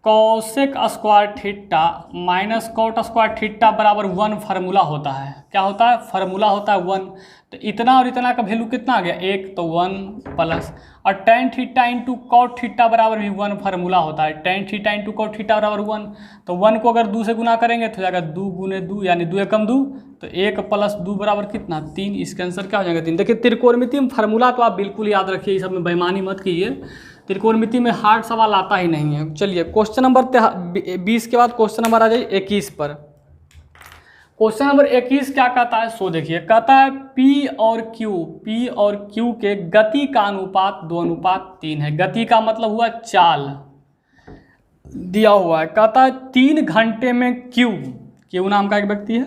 cosec square theta minus cot square theta बराबर 1 फार्मूला होता है। क्या होता है? फार्मूला होता है 1। तो इतना और इतना का वैल्यू कितना आ गया? 1, तो 1 प्लस, और tan theta into cot theta बराबर भी 1 फार्मूला होता है। tan theta into cot theta बराबर 1। तो 1 को अगर 2 से गुना करेंगे तो हो जाएगा 2 गुने 2, यानी 2 एकम 2। तो 1 प्लस 2 बराबर कितना? 3। इसका आंसर क्या हो जाएगा? 3। देखिए त्रिकोणमिति में फार्मूला तो आप बिल्कुल याद रखिए, इस सब में बेईमानी मत कीजिए। त्रिकोणमिति में हार्ड सवाल आता ही नहीं है। चलिए क्वेश्चन नंबर 20 के बाद क्वेश्चन नंबर आ जाइए 21 पर। क्वेश्चन नंबर 21 क्या कहता है सो देखिए। कहता है P और Q के गति का अनुपात 2:3 है। गति का मतलब हुआ चाल दिया हुआ है। कहता है 3 घंटे में Q नाम का एक व्यक्ति है,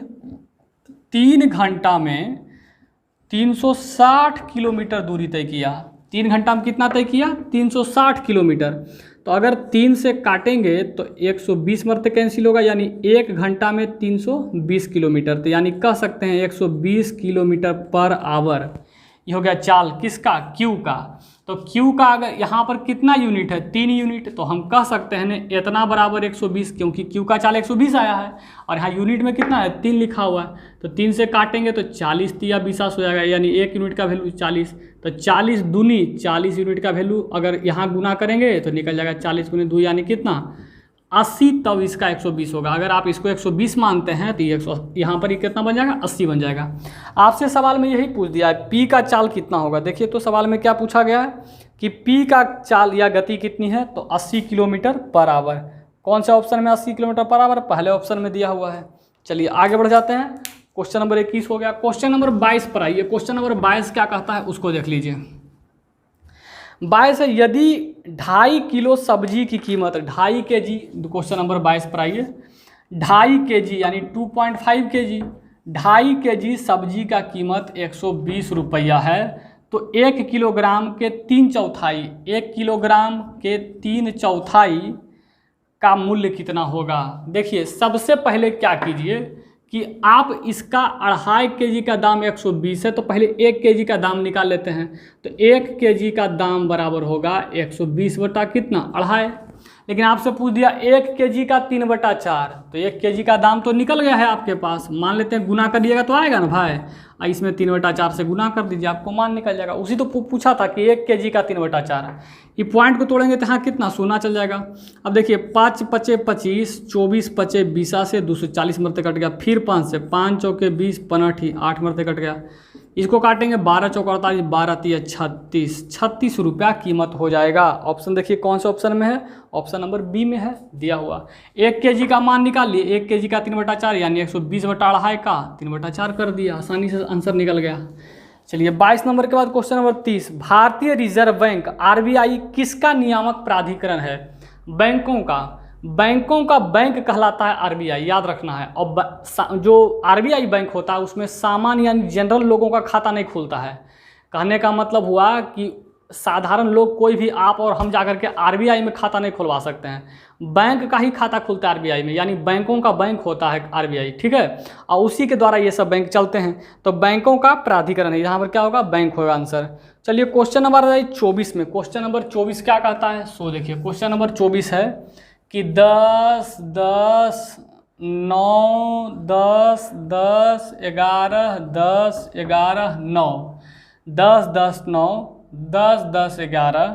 3 घंटा में 360 किलोमीटर दूरी तय किया। 3 घंटा में कितना तय किया? 360 किलोमीटर। तो अगर 3 से काटेंगे तो 120 मरते कैंसिल होगा, यानी 1 घंटा में 320 किलोमीटर। तो यानी कह सकते हैं 120 किलोमीटर पर आवर। ये हो गया चाल किसका? Q का। तो तो Q का अगर यहाँ पर कितना यूनिट है 3 यूनिट, तो हम कह सकते हैं ना इतना बराबर 120, क्योंकि Q का चाल 120 आया है और यहाँ यूनिट में कितना है 3 लिखा हुआ है। तो 3 से काटेंगे तो 40 तिया 20 हो जाएगा, यानी 1 यूनिट का वैल्यू 40। तो 40 दूनी 40 यूनिट का वैल्यू अगर यहाँ गुना करेंगे तो निकल जाएगा 40 गुने 2 यानी कितना 80, तब इसका 120 होगा। अगर आप इसको 120 मानते हैं तो ये यहाँ पर ये कितना बन जाएगा 80 बन जाएगा। आपसे सवाल में यही पूछ दिया है P का चाल कितना होगा। देखिए तो सवाल में क्या पूछा गया है कि P का चाल या गति कितनी है, तो 80 किलोमीटर पर आवर। कौन सा ऑप्शन में 80 किलोमीटर पर आवर, पहले ऑप्शन में दिया हुआ है। चलिए आगे बढ़ जाते हैं। क्वेश्चन नंबर 21 हो गया। क्वेश्चन नंबर 22 पर आइए। क्वेश्चन नंबर 22 क्या कहता है उसको देख लीजिए। 22 है, यदि 2.5 किलो सब्जी की कीमत 2.5 kg, क्वेश्चन नंबर 22 पर आइए। 2.5 kg यानी 2.5 kg, 2.5 kg सब्जी का कीमत 120 रुपया है, तो 1 किलोग्राम के 3/4, 1 किलोग्राम के 3/4 का मूल्य कितना होगा। देखिए सबसे पहले क्या कीजिए कि आप इसका 2.5 kg का दाम 120 है, तो पहले 1 kg का दाम निकाल लेते हैं। तो 1 kg का दाम बराबर होगा 120 बटा कितना 2.5। लेकिन आपसे पूछ दिया 1 kg का 3/4, तो 1 kg का दाम तो निकल गया है आपके पास। मान लेते हैं गुना करिएगा तो आएगा ना भाई, इसमें 3/4 से गुना कर दीजिए, आपको मान निकल जाएगा। उसी तो पूछा था कि 1 kg का 3/4। ये पॉइंट को तोड़ेंगे तो यहाँ कितना सोना चल जाएगा। अब देखिए 5 पचे 25, 24 पचे 20 से 240 मरते कट गया, फिर 5 से 5 चौके 20, 5 8 मरते कट गया। इसको काटेंगे 12 चौक 48, 12 तिया 36, 36 रुपया कीमत हो जाएगा। ऑप्शन देखिए कौन सा ऑप्शन में है, ऑप्शन नंबर बी में है दिया हुआ। 1 kg का मान निकालिए, 1 kg का 3/4 यानी 120 बटा 2.5 का 3/4 कर दिया, आसानी से आंसर निकल गया। चलिए 22 नंबर के बाद क्वेश्चन नंबर 30। भारतीय रिजर्व बैंक RBI किसका नियामक प्राधिकरण है। बैंकों का बैंक कहलाता है RBI, याद रखना है। और जो RBI बैंक होता है उसमें सामान्य यानी जनरल लोगों का खाता नहीं खुलता है। कहने का मतलब हुआ कि साधारण लोग कोई भी आप और हम जाकर के RBI में खाता नहीं खुलवा सकते हैं, बैंक का ही खाता खुलता है RBI में, यानी बैंकों का बैंक होता है RBI, ठीक है। और उसी के द्वारा ये सब बैंक चलते हैं, तो बैंकों का प्राधिकरण है। यहाँ पर क्या होगा, बैंक होगा आंसर। चलिए क्वेश्चन नंबर 24 में, क्वेश्चन नंबर 24 क्या कहता है सो देखिए। क्वेश्चन नंबर 24 है कि 10, 10, 9, 10, 10, 11, 10, 11, 9, 10, 10, 9, 10, 10, 11,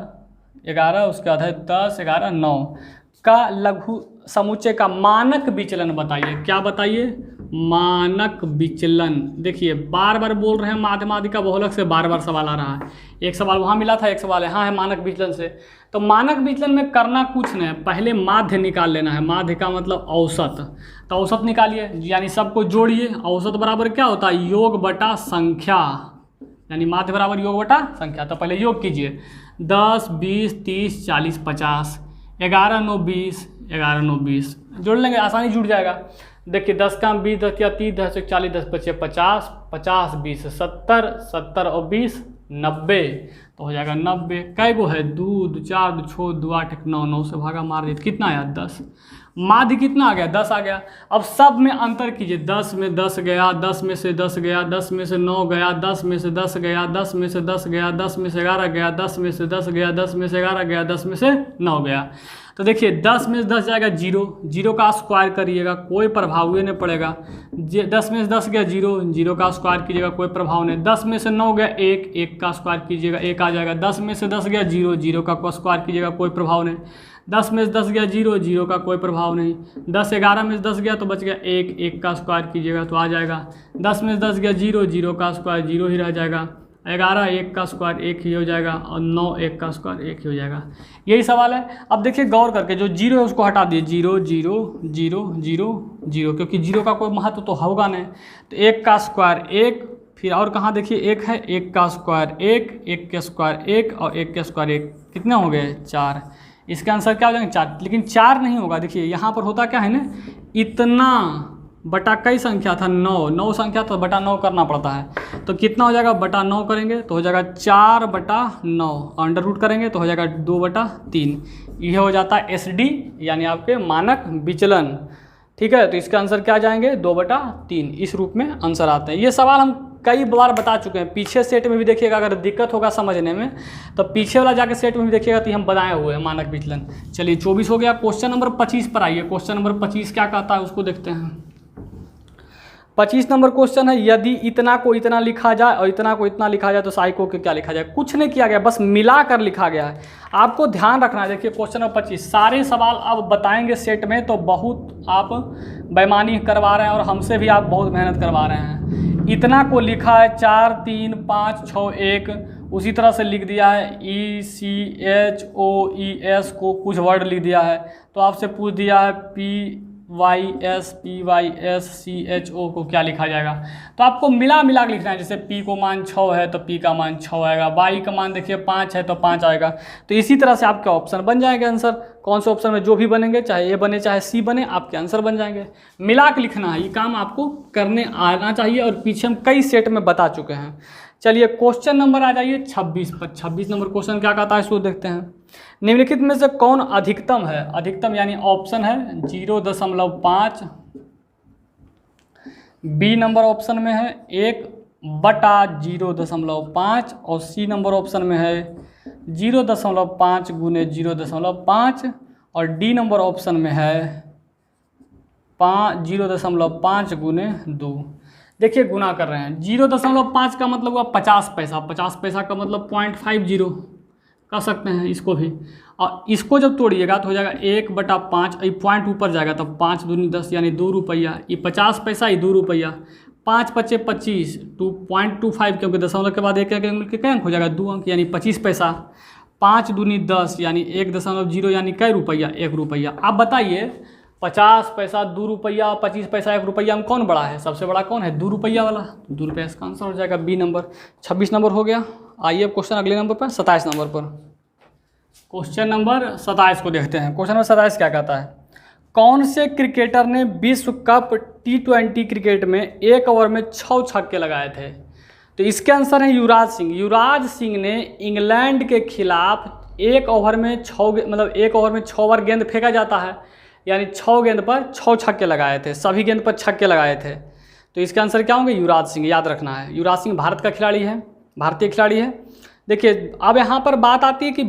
11, उसके बाद है 10, 11, 9 का लघु समुच्चय का मानक विचलन बताइए। क्या बताइए, मानक विचलन। देखिए बार बार बोल रहे हैं माध्यमादिका बहुलक से, बार बार सवाल आ रहा है। एक सवाल वहाँ मिला था, एक सवाल यहाँ है मानक विचलन से। तो मानक विचलन में करना कुछ नहीं है, पहले माध्य निकाल लेना है। माध्य का मतलब औसत, तो औसत निकालिए, यानी सबको जोड़िए। औसत बराबर क्या होता है, योग बटा संख्या, यानी माध्य बराबर योग बटा संख्या। तो पहले योग कीजिए, 10, 20, 30, 40, 50, 11, 9, 20, 11, 9, 20 जोड़ लेंगे, आसानी जुड़ जाएगा। देखिए 10 का 20, 10 या 30, 10 40, 10 पचे 50, 50 20 70, 70 और 20 90, तो हो जाएगा 90। कै गो है, 2, 2 4, 2 6, 2 8, 1 9, 9 से भागा मार दीजिए, कितना आया 10। माध्य कितना आ गया, 10 आ गया। अब सब में अंतर कीजिए, 10 में 10 गया, 10 में से 10 गया, 10 में से 9 गया, 10 में से 10 गया, 10 में से 10 गया, 10 में से 11 गया, 10 में से 10 गया, 10 में से 11 गया, 10 में से 9 गया। तो देखिए 10 में से 10 जाएगा 0, 0 का स्क्वायर करिएगा, कोई प्रभाव हुए नहीं पड़ेगा। 10 में से 10 गया 0, 0 का स्क्वायर कीजिएगा, कोई प्रभाव नहीं। 10 में से 9 गया 1, 1 का स्क्वायर कीजिएगा, 1 आ जाएगा। 10 में से 10 गया 0, 0 का स्क्वायर कीजिएगा, कोई प्रभाव नहीं। 10 में से 10 गया 0, 0 का कोई प्रभाव नहीं। 10 11 में से 10 गया तो बच गया 1, 1 का स्क्वायर कीजिएगा तो आ जाएगा। 10 में से 10 गया 0, 0 का स्क्वायर 0 ही रह जाएगा। 11 1 का स्क्वायर 1 ही हो जाएगा, और 9 1 का स्क्वायर 1 ही हो जाएगा। यही सवाल है। अब देखिए गौर करके, जो 0 है उसको हटा दिए, 0 0 0 0 0, क्योंकि 0 का कोई महत्व तो होगा नहीं। तो 1 का स्क्वायर 1, फिर और कहाँ देखिए 1 है, 1 का स्क्वायर 1, 1 के स्क्वायर 1 और 1 के स्क्वायर 1, कितने हो गए 4। इसका आंसर क्या हो जाएगा 4, लेकिन 4 नहीं होगा। देखिए यहाँ पर होता क्या है ना, इतना बटा कई संख्या था 9, 9 संख्या तो बटा 9 करना पड़ता है। तो कितना हो जाएगा, बटा 9 करेंगे तो हो जाएगा 4 बटा 9, अंडर रूट करेंगे तो हो जाएगा 2 बटा 3। यह हो जाता है SD, यानी आपके मानक विचलन। ठीक है, तो इसका आंसर क्या आ जाएंगे 2 बटा 3, इस रूप में आंसर आते हैं। ये सवाल हम कई बार बता चुके हैं, पीछे सेट में भी देखिएगा, अगर दिक्कत होगा समझने में तो पीछे वाला जाके सेट में भी देखिएगा तो हम बनाए हुए हैं मानक विचलन। चलिए 24 हो गया। क्वेश्चन नंबर 25 पर आइए। क्वेश्चन नंबर 25 क्या कहता है उसको देखते हैं। 25 नंबर क्वेश्चन है, यदि इतना को इतना लिखा जाए और इतना को इतना लिखा जाए तो साइको के क्या लिखा जाए। कुछ नहीं किया गया, बस मिलाकर लिखा गया है। आपको ध्यान रखना है। देखिए क्वेश्चन नंबर 25 सारे सवाल अब बताएंगे सेट में तो बहुत आप बेईमानी करवा रहे हैं और हमसे भी आप बहुत मेहनत करवा रहे हैं। इतना को लिखा है 4 3 5 6 1, उसी तरह से लिख दिया है ECHOES को कुछ वर्ड लिख दिया है। तो आपसे पूछ दिया है PYSCHO को क्या लिखा जाएगा। तो आपको मिला मिला के लिखना है। जैसे P को मान 6 है तो P का मान 6 आएगा, Y का मान देखिए 5 है तो 5 आएगा। तो इसी तरह से आपके ऑप्शन बन जाएंगे। आंसर कौन से ऑप्शन में जो भी बनेंगे, चाहे A बने चाहे C बने, आपके आंसर बन जाएंगे। मिला के लिखना है, ये काम आपको करने आना चाहिए और पीछे हम कई सेट में बता चुके हैं। चलिए क्वेश्चन नंबर आ जाइए 26 पर। 26 नंबर क्वेश्चन क्या कहता है इसको देखते हैं। निम्नलिखित में से कौन अधिकतम है। अधिकतम यानी ऑप्शन है 0.5, बी नंबर ऑप्शन में है 1/0.5 और सी नंबर ऑप्शन में है 0.5 गुने 0.5 और डी नंबर ऑप्शन में है 0.5 गुने 2। देखिए गुना कर रहे हैं। 0.5 का मतलब हुआ 50 पैसा, 50 पैसा का मतलब 0.50 कर सकते हैं इसको भी। और इसको जब तोड़िएगा तो हो जाएगा 1/5, ये पॉइंट ऊपर जाएगा तो 5 दूनी 10 यानी 2 रुपया। ये 50 पैसा, ये 2 रुपया। 5 पचे 25, 2.25 क्योंकि दशमलव के बाद एक अंक क्या अंक हो जाएगा 2 अंक यानी 25 पैसा। 5 दूनी 10 यानी 1.0 यानी कै रुपया, 1 रुपया। आप बताइए 50 पैसा 2 रुपया, 25 पैसा 1 रुपया में कौन बड़ा है। सबसे बड़ा कौन है, 2 रुपया वाला। 2 रुपया इसका आंसर हो जाएगा बी नंबर। 26 नंबर हो गया। आइए अब क्वेश्चन अगले नंबर पर 27 नंबर पर। क्वेश्चन नंबर 27 को देखते हैं। क्वेश्चन नंबर 27 क्या कहता है। कौन से क्रिकेटर ने विश्व कप T20 क्रिकेट में 1 ओवर में 6 छक्के लगाए थे। तो इसके आंसर है युवराज सिंह। युवराज सिंह ने इंग्लैंड के खिलाफ 1 ओवर में 6 मतलब 1 ओवर में 6 बार गेंद फेंका जाता है, यानी 6 गेंद पर 6 छक्के लगाए थे। सभी गेंद पर छक्के लगाए थे। तो इसका आंसर क्या होंगे, युवराज सिंह। याद रखना है युवराज सिंह भारत का खिलाड़ी है, भारतीय खिलाड़ी है। देखिए अब यहाँ पर बात आती है कि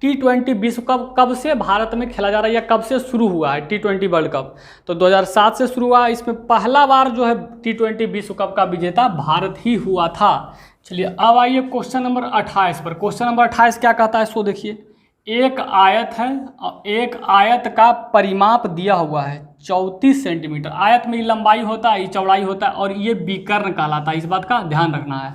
T20 विश्व कप कब से भारत में खेला जा रहा है या कब से शुरू हुआ है T20 वर्ल्ड कप। तो 2007 से शुरू हुआ। इसमें पहला बार जो है T20 विश्व कप का विजेता भारत ही हुआ था। चलिए अब आइए क्वेश्चन नंबर 28 पर। क्वेश्चन नंबर 28 क्या कहता है इसको देखिए। एक आयत है और एक आयत का परिमाप दिया हुआ है 34 सेंटीमीटर। आयत में लंबाई होता है, ये चौड़ाई होता है और ये विकर्ण कहलाता है। इस बात का ध्यान रखना है।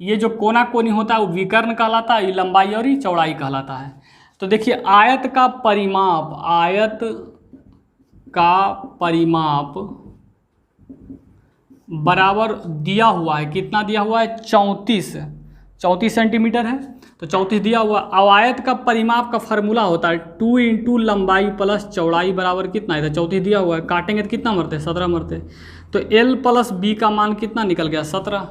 ये जो कोना कोनी होता है वो विकर्ण कहलाता है, ये लंबाई और ये चौड़ाई कहलाता है। तो देखिए आयत का परिमाप, आयत का परिमाप बराबर दिया हुआ है, कितना दिया हुआ है 34 सेंटीमीटर है। तो 34 दिया हुआ। अब आयत का परिमाप का फार्मूला होता है 2 इंटू लंबाई प्लस चौड़ाई बराबर कितना है। 34 दिया हुआ है, काटेंगे तो कितना मरते, 17 मरते। तो L प्लस B का मान कितना निकल गया, 17।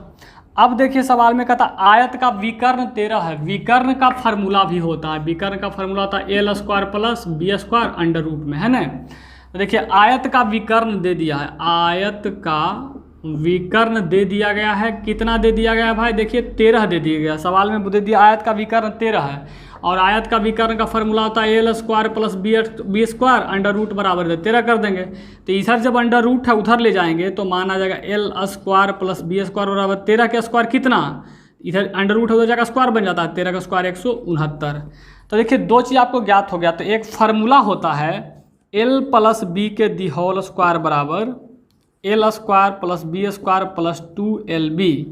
अब देखिए सवाल में कहता आयत का विकर्ण 13 है। विकर्ण का फार्मूला भी होता है, विकर्ण का फार्मूला होता है L square plus B square under root में, है ना। तो देखिए आयत का विकर्ण दे दिया है, आयत का विकर्ण दे दिया गया है। कितना दे दिया गया है भाई, देखिए 13 दे दिया गया। सवाल में दे दिया आयत का विकर्ण 13 है और आयत का विकर्ण का फार्मूला होता है L square plus B square under root बराबर 13 कर देंगे। तो इधर जब अंडर रूट है उधर ले जाएंगे तो मान आ जाएगा L square plus B square बराबर 13 के स्क्वायर कितना, इधर अंडर रूट है उधर जाकर स्क्वायर बन जाता है, 13 का स्क्वायर 169। तो देखिए दो चीज़ आपको ज्ञात हो गया। तो एक फार्मूला होता है L प्लस B के दी होल स्क्वायर बराबर L square plus B square plus 2LB।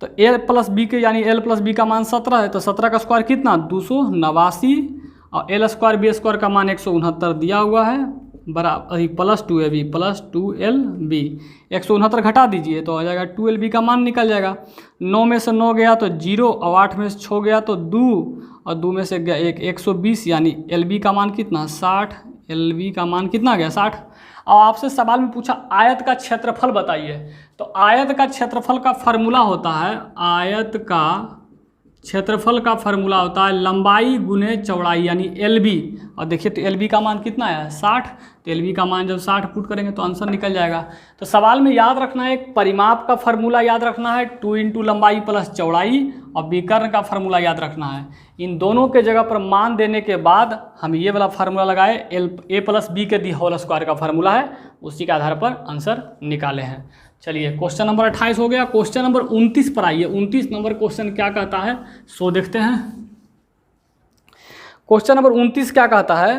तो L प्लस B के यानी L प्लस B का मान 17 है, तो 17 का स्क्वायर कितना 289 और L स्क्वायर B स्क्वायर का मान 169 दिया हुआ है बराबर प्लस 2AB प्लस 2LB। 169 घटा दीजिए तो आ जाएगा 2LB का मान निकल जाएगा। 9 में से 9 गया तो 0 और 8 में से 6 गया तो 2 और 2 में से गया 120 यानी LB का मान कितना 60। LB का मान कितना गया 60। और आपसे सवाल में पूछा आयत का क्षेत्रफल बताइए। तो आयत का क्षेत्रफल का फार्मूला होता है, आयत का क्षेत्रफल का फॉर्मूला होता है लंबाई गुने चौड़ाई यानी LB। और देखिए तो LB का मान कितना है 60, तो LB का मान जब 60 पुट करेंगे तो आंसर निकल जाएगा। तो सवाल में याद रखना है, एक परिमाप का फॉर्मूला याद रखना है 2 × लंबाई प्लस चौड़ाई, और विकर्ण का फॉर्मूला याद रखना है। इन दोनों के जगह पर मान देने के बाद हम ये वाला फार्मूला लगाए A + B के दी होल स्क्वायर का फार्मूला है, उसी के आधार पर आंसर निकाले हैं। चलिए क्वेश्चन नंबर 28 हो गया। क्वेश्चन नंबर 29 पर आइए। 29 नंबर क्वेश्चन क्या कहता है सो देखते हैं। क्वेश्चन नंबर 29 क्या कहता है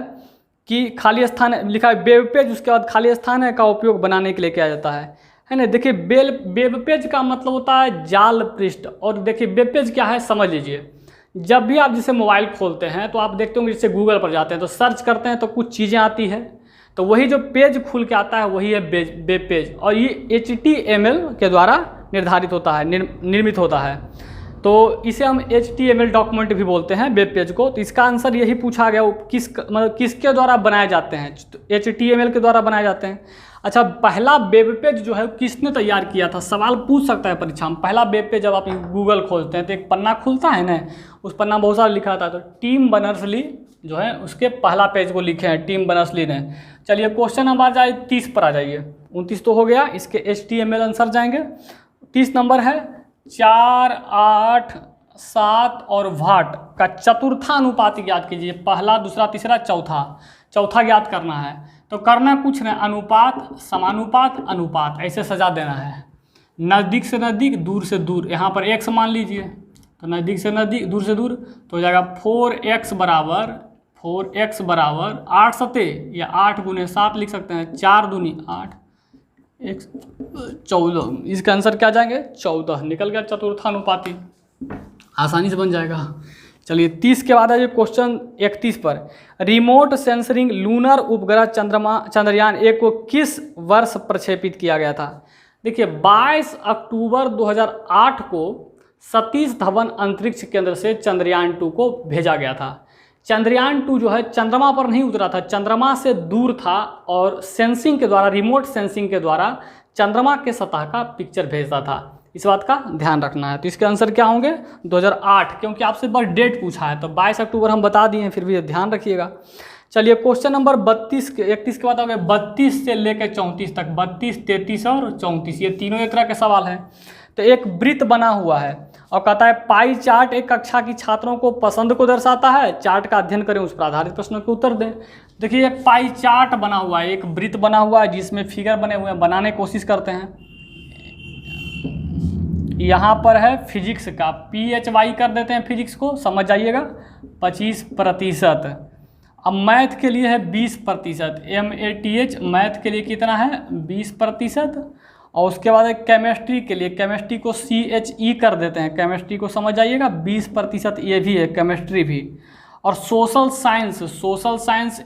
कि खाली स्थान लिखा है वेब पेज, उसके बाद खाली स्थान है का उपयोग बनाने के लिए किया जाता है ना। देखिए वेब पेज का मतलब होता है जाल पृष्ठ, और देखिए वेब पेज क्या है समझ लीजिए। जब भी आप जैसे मोबाइल खोलते हैं तो आप देखते होंगे जैसे गूगल पर जाते हैं तो सर्च करते हैं तो कुछ चीज़ें आती है, तो वही जो पेज खुल के आता है वही है वेब पेज, और ये HTML के द्वारा निर्धारित होता है, निर्मित होता है। तो इसे हम HTML डॉक्यूमेंट भी बोलते हैं वेब पेज को। तो इसका आंसर यही पूछा गया, किसके द्वारा बनाए जाते हैं, तो HTML के द्वारा बनाए जाते हैं। अच्छा, पहला वेब पेज जो है किसने तैयार किया था, सवाल पूछ सकता है परीक्षा में। पहला वेब पेज जब आप गूगल खोलते हैं तो एक पन्ना खुलता है ना, उस पन्ना में बहुत सारा लिखा था, तो टिम बर्नर्स-ली जो है उसके पहला पेज को लिखे हैं टिम बर्नर्स-ली ने। चलिए क्वेश्चन नंबर 30 पर आ जाइए। 29 तो हो गया, इसके HTML आंसर जाएंगे। 30 नंबर है 4, 8, 7 और वाट का चतुर्थानुपात ज्ञात कीजिए। पहला, दूसरा, तीसरा, चौथा ज्ञात करना है। तो करना कुछ नहीं, अनुपात, समानुपात, अनुपात ऐसे सजा देना है। नज़दीक से नज़दीक, दूर से दूर। यहाँ पर x मान लीजिए, तो नज़दीक से नज़दीक, दूर से दूर, तो हो जाएगा 4x बराबर 8 सते या 8 × 7 लिख सकते हैं, 4 दूनी 8, x 14। इसका आंसर क्या जाएंगे 14 निकल गया, चतुर्थानुपाती, आसानी से बन जाएगा। चलिए 30 के बाद है क्वेश्चन 31 पर। रिमोट सेंसरिंग लूनर उपग्रह चंद्रयान 1 को किस वर्ष प्रक्षेपित किया गया था। देखिए 22 अक्टूबर 2008 को सतीश धवन अंतरिक्ष केंद्र से चंद्रयान 2 को भेजा गया था। चंद्रयान 2 जो है चंद्रमा पर नहीं उतरा था, चंद्रमा से दूर था, और सेंसिंग के द्वारा, रिमोट सेंसिंग के द्वारा चंद्रमा के सतह का पिक्चर भेजता था। इस बात का ध्यान रखना है। तो इसके आंसर क्या होंगे 2008, क्योंकि आपसे बस डेट पूछा है, तो 22 अक्टूबर हम बता दिए हैं, फिर भी ध्यान रखिएगा। चलिए क्वेश्चन नंबर 31 के बाद हो गए 32 से लेकर 34 तक। 32, 33 और 34 ये तीनों एक तरह के सवाल हैं। तो एक वृत्त बना हुआ है और कहता है पाई चार्ट एक कक्षा की छात्रों को पसंद को दर्शाता है, चार्ट का अध्ययन करें, उस पर आधारित प्रश्नों के उत्तर दें। देखिए एक पाई चार्ट बना हुआ है, एक वृत्त बना हुआ है जिसमें फिगर बने हुए हैं, बनाने की कोशिश करते हैं। यहाँ पर है फिजिक्स का, PHY कर देते हैं, फिजिक्स को समझ जाइएगा 25%। अब मैथ के लिए है 20%, MATH मैथ के लिए कितना है 20%। और उसके बाद एक केमिस्ट्री के लिए, केमिस्ट्री को CHE कर देते हैं, केमिस्ट्री को समझ जाइएगा 20% ये भी है, केमिस्ट्री भी। और सोशल साइंस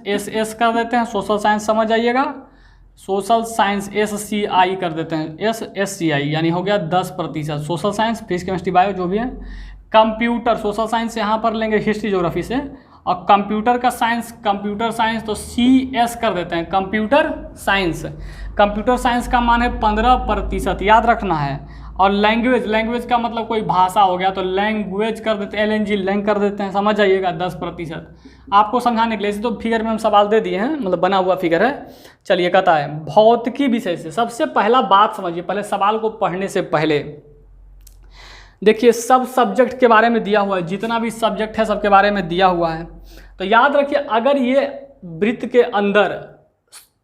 SS कर देते हैं, सोशल साइंस समझ जाइएगा, सोशल साइंस SCI कर देते हैं, SCI यानी हो गया 10%। Social science, physics, chemistry, bio जो भी है। कंप्यूटर, सोशल साइंस यहाँ पर लेंगे हिस्ट्री ज्योग्राफी से, और कंप्यूटर का साइंस, कंप्यूटर साइंस तो CS कर देते हैं, कंप्यूटर साइंस। कंप्यूटर साइंस का मान है 15%, याद रखना है। और लैंग्वेज का मतलब कोई भाषा हो गया, तो लैंग्वेज कर देते हैं, LNG लैंग कर देते हैं, समझ जाइएगा 10%। आपको समझाने के लिए तो फिगर में हम सवाल दे दिए हैं, मतलब बना हुआ फिगर है। चलिए कहता है भौतिकी विषय से, सबसे पहला बात समझिए, पहले सवाल को पढ़ने से पहले देखिए सब सब्जेक्ट के बारे में दिया हुआ है, जितना भी सब्जेक्ट है सबके बारे में दिया हुआ है। तो याद रखिए अगर ये वृत्त के अंदर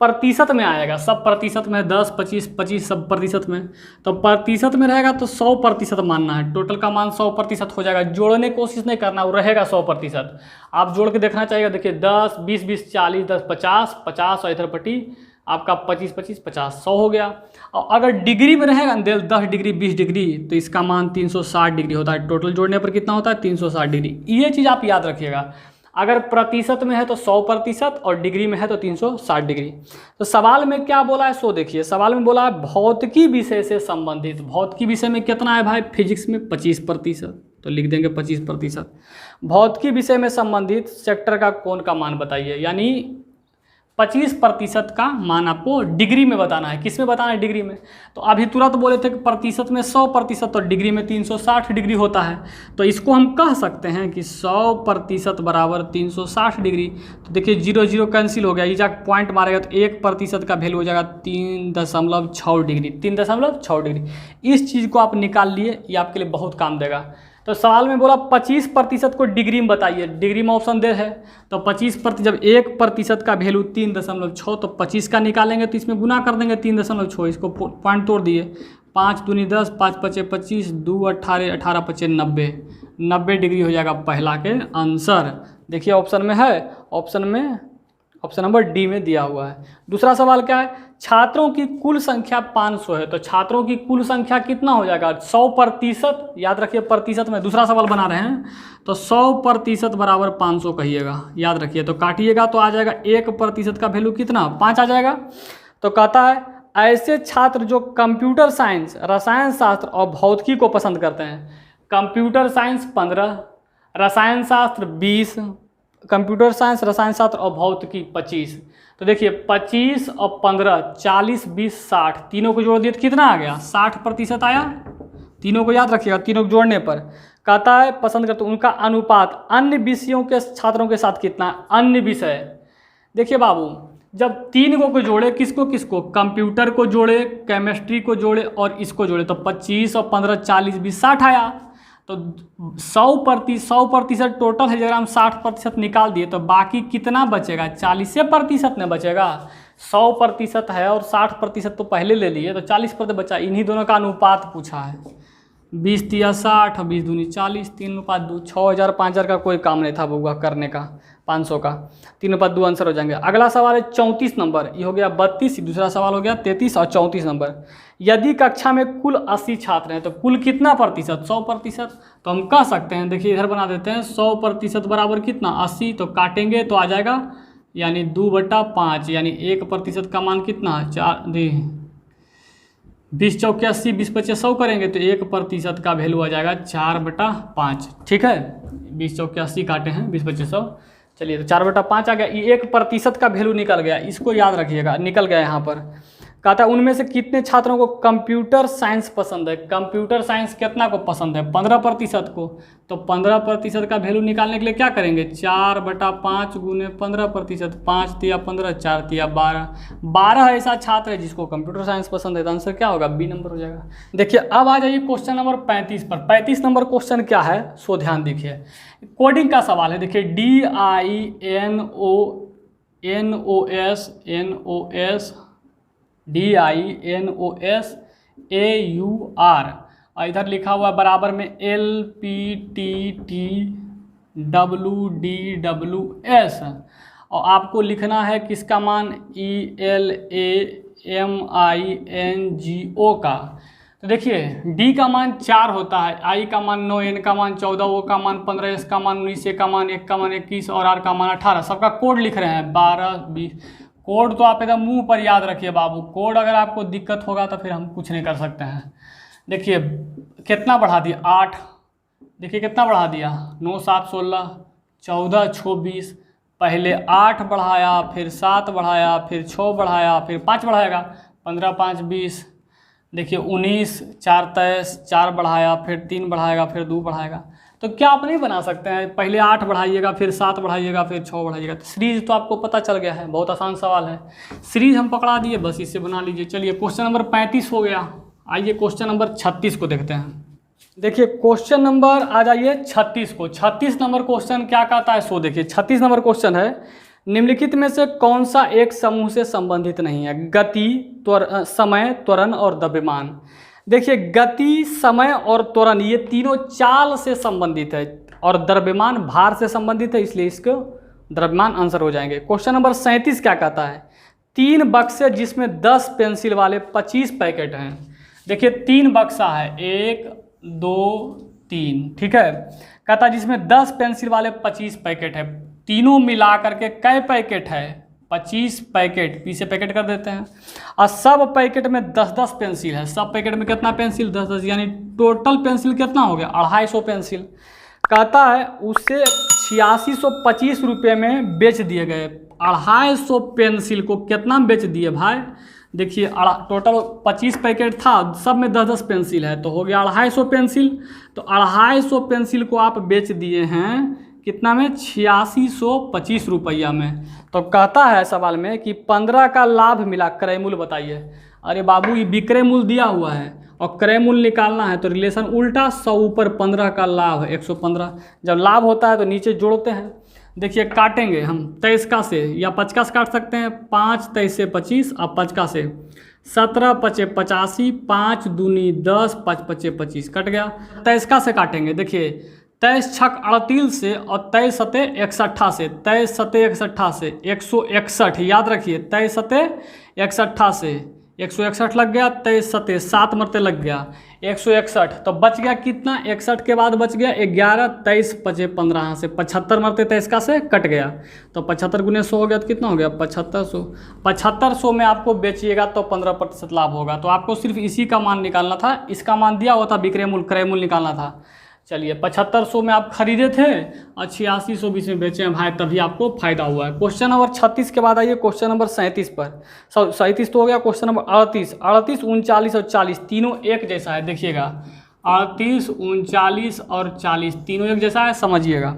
प्रतिशत में आएगा, सब प्रतिशत में 10, 25 सब प्रतिशत में, तो प्रतिशत में रहेगा तो 100% मानना है, टोटल का मान 100% हो जाएगा। जोड़ने की कोशिश नहीं करना, वो रहेगा 100%। आप जोड़ के देखना चाहिए, देखिए 10, 20, 20, 40, 10, 50, 50 और इधर पट्टी आपका 25, 25, 50, 100 हो गया। और अगर डिग्री में रहेगा 10 डिग्री, 20 डिग्री, तो इसका मान 360 डिग्री होता है। टोटल जोड़ने पर कितना होता है 360 डिग्री। ये चीज़ आप याद रखिएगा, अगर प्रतिशत में है तो 100% और डिग्री में है तो 360 डिग्री। तो सवाल में क्या बोला है सो देखिए, सवाल में बोला है भौतिकी विषय से संबंधित। भौतिकी विषय में कितना है भाई, फिजिक्स में 25%, तो लिख देंगे 25%। भौतिकी विषय में संबंधित सेक्टर का कोण का मान बताइए, यानी 25% का मान आपको डिग्री में बताना है। किस में बताना है? डिग्री में। तो अभी तुरंत बोले थे कि प्रतिशत में 100%, तो डिग्री में 360 डिग्री होता है। तो इसको हम कह सकते हैं कि 100% बराबर 360 डिग्री। तो देखिए 0 0 कैंसिल हो गया, ये जाकर पॉइंट मारेगा तो 1% का वैल्यू हो जाएगा 3.6 डिग्री। 3.6 डिग्री। इस चीज़ को आप निकाल लिए, ये आपके लिए बहुत काम देगा। तो सवाल में बोला 25% को डिग्री में बताइए, डिग्री में ऑप्शन दे है। तो 25%, जब 1% का वैल्यू 3.6, तो 25 का निकालेंगे तो इसमें गुना कर देंगे 3.6, इसको पॉइंट तोड़ दिए। 5 दूनी 10, 5 पचे 25, 2 18, 18 पचे 90, 90 डिग्री हो जाएगा पहला के आंसर। देखिए ऑप्शन में है, ऑप्शन नंबर डी में दिया हुआ है। दूसरा सवाल क्या है? छात्रों की कुल संख्या 500 है, तो छात्रों की कुल संख्या कितना हो जाएगा? 100%, याद रखिए प्रतिशत में दूसरा सवाल बना रहे हैं, तो 100% बराबर 500 कहिएगा, याद रखिए। तो काटिएगा तो आ जाएगा 1% का वैल्यू कितना? 5 आ जाएगा। तो कहता है ऐसे छात्र जो कंप्यूटर साइंस, रसायन शास्त्र और भौतिकी को पसंद करते हैं। कंप्यूटर साइंस 15, रसायन शास्त्र 20, कंप्यूटर साइंस, रसायन शास्त्र और भौतिकी 25। तो देखिए 25 और 15, 40, 20, 60, तीनों को जोड़ दिए तो कितना आ गया? 60% आया। तीनों को याद रखिएगा, तीनों को जोड़ने पर कहता है पसंद करते उनका अनुपात अन्य विषयों के छात्रों के साथ कितना? अन्य विषय, देखिए बाबू, जब 3 को जोड़े, किसको किसको? कंप्यूटर को जोड़े, केमिस्ट्री को जोड़े और इसको जोड़े, तो 25 और 15, 40, 20, 60 आया। तो 100% टोटल है, अगर हम 60% निकाल दिए तो बाकी कितना बचेगा? 40% में बचेगा। 100% है और 60% तो पहले ले लिए, तो 40% बचा। इन्हीं दोनों का अनुपात पूछा है। 20 तिया 60, 20 दूनी 40, 3:2, 6000 5000 का कोई काम नहीं था बउआ करने का, 500 का, 3:2 आंसर हो जाएंगे। अगला सवाल है 34 नंबर, ये हो गया 32, दूसरा सवाल हो गया 33 और 34 नंबर। यदि कक्षा में कुल 80 छात्र हैं तो कुल कितना प्रतिशत? 100%। तो हम कह सकते हैं, देखिए इधर बना देते हैं, 100% बराबर कितना? 80। तो काटेंगे तो आ जाएगा यानी 2/5, यानी 1% का मान कितना? 20 चौके 80, 20 पचे 100 करेंगे तो 1% का वैल्यू आ जाएगा 4/5। ठीक है, 20 चौके 80 काटे हैं, 20 पचे 100, चलिए तो 4/5 आ गया। ये 1% का वैल्यू निकल गया, इसको याद रखिएगा, निकल गया यहाँ पर। कहता है उनमें से कितने छात्रों को कंप्यूटर साइंस पसंद है? कंप्यूटर साइंस कितना को पसंद है? 15% को। तो 15% का वैल्यू निकालने के लिए क्या करेंगे? 4/5 गुने 15%, 5 तिया 15, 4 तिया 12, 12 ऐसा छात्र है जिसको कंप्यूटर साइंस पसंद है। तो आंसर क्या होगा? बी नंबर हो जाएगा। देखिए अब आ जाइए क्वेश्चन नंबर 35 पर। 35 नंबर क्वेश्चन क्या है सो ध्यान देखिए, कोडिंग का सवाल है। देखिए DINOSAUR, इधर लिखा हुआ है बराबर में LPTTWDWS, और आपको लिखना है किसका मान? ELAMINGO का। तो देखिए D का मान 4 होता है, I का मान 9, N का मान 14, O का मान 15, S का मान 19, A का मान 1 का मान 21 और R का मान 18। सबका कोड लिख रहे हैं 12 20। कोड तो आप एकदम मुंह पर याद रखिए बाबू, कोड अगर आपको दिक्कत होगा तो फिर हम कुछ नहीं कर सकते हैं। देखिए कितना बढ़ा दिया? 8। देखिए कितना बढ़ा दिया? 9 7 16, 14 6 20। पहले 8 बढ़ाया, फिर 7 बढ़ाया, फिर 6 बढ़ाया, फिर 5 बढ़ाएगा, 15 5 20। देखिए 19, 4 23, 4 बढ़ाया, फिर 3 बढ़ाएगा, फिर 2 बढ़ाएगा। तो क्या आप नहीं बना सकते हैं? पहले 8 बढ़ाइएगा, फिर 7 बढ़ाइएगा, फिर 6 बढ़ाइएगा। तो सीरीज तो आपको पता चल गया है, बहुत आसान सवाल है, सीरीज हम पकड़ा दिए, बस इससे बना लीजिए। चलिए क्वेश्चन नंबर 35 हो गया। आइए क्वेश्चन नंबर 36 को देखते हैं। देखिए क्वेश्चन नंबर आ जाइए 36 को। 36 नंबर क्वेश्चन क्या कहता है सो देखिए। 36 नंबर क्वेश्चन है, निम्नलिखित में से कौन सा एक समूह से संबंधित नहीं है? गति, समय, त्वरण और द्रव्यमान। देखिए गति, समय और त्वरण ये तीनों चाल से संबंधित है, और द्रव्यमान भार से संबंधित है, इसलिए इसको द्रव्यमान आंसर हो जाएंगे। क्वेश्चन नंबर 37 क्या कहता है? 3 बक्से जिसमें 10 पेंसिल वाले 25 पैकेट हैं। देखिए 3 बक्सा है, 1 2 3, ठीक है। कहता है जिसमें 10 पेंसिल वाले 25 पैकेट है, तीनों मिला करके कै पैकेट है? 25 पैकेट, पीछे पैकेट कर देते हैं, और सब पैकेट में 10-10 पेंसिल है। सब पैकेट में कितना पेंसिल? 10-10, यानी टोटल पेंसिल कितना हो गया? 250 पेंसिल। कहता है उसे 8625 रुपये में बेच दिए गए। 250 पेंसिल को कितना में बेच दिए भाई? देखिए टोटल 25 पैकेट था, सब में 10-10 पेंसिल है, तो हो गया 250 पेंसिल। तो 250 पेंसिल को आप बेच दिए हैं कितना में? 8625 रुपया में। तो कहता है सवाल में कि 15 का लाभ मिला, क्रय मूल्य बताइए। अरे बाबू ये विक्रय मूल्य दिया हुआ है और क्रय मूल्य निकालना है, तो रिलेशन उल्टा, 100 ऊपर 15 का लाभ 115। जब लाभ होता है तो नीचे जोड़ते हैं। देखिए काटेंगे हम 23 का से या 50 से काट सकते हैं। 5 23 से 25, अब 50 से 17 5 85, 5 दूनी 10, 5 5 25 कट गया। 23 का से काटेंगे। देखिए 23 छक 38 से और 23 सते 61 से, 23 सते 61 से 161, याद रखिए 23 सते 61 से 161 लग गया, 23 सते 7 मरते लग गया 161। तो बच गया कितना? 61 के बाद बच गया 11, 23 5 15 से 75 मरते 23 का से कट गया। तो 75 गुने 100 हो गया तो कितना हो गया? 7500। 7500 में आपको बेचिएगा तो 15% लाभ होगा। तो आपको सिर्फ इसी का मान निकालना था, इसका मान दिया हुआ था, विक्रय मूल्य क्रय मूल्य निकालना था। चलिए 7500 में आप खरीदे थे और 8620 में बेचे हैं भाई, तभी आपको फायदा हुआ है। क्वेश्चन नंबर 36 के बाद आइए क्वेश्चन नंबर 37 पर। 37 तो हो गया। क्वेश्चन नंबर 38, 39 और 40 तीनों एक जैसा है। देखिएगा 38, 39 और 40 तीनों एक जैसा है, समझिएगा।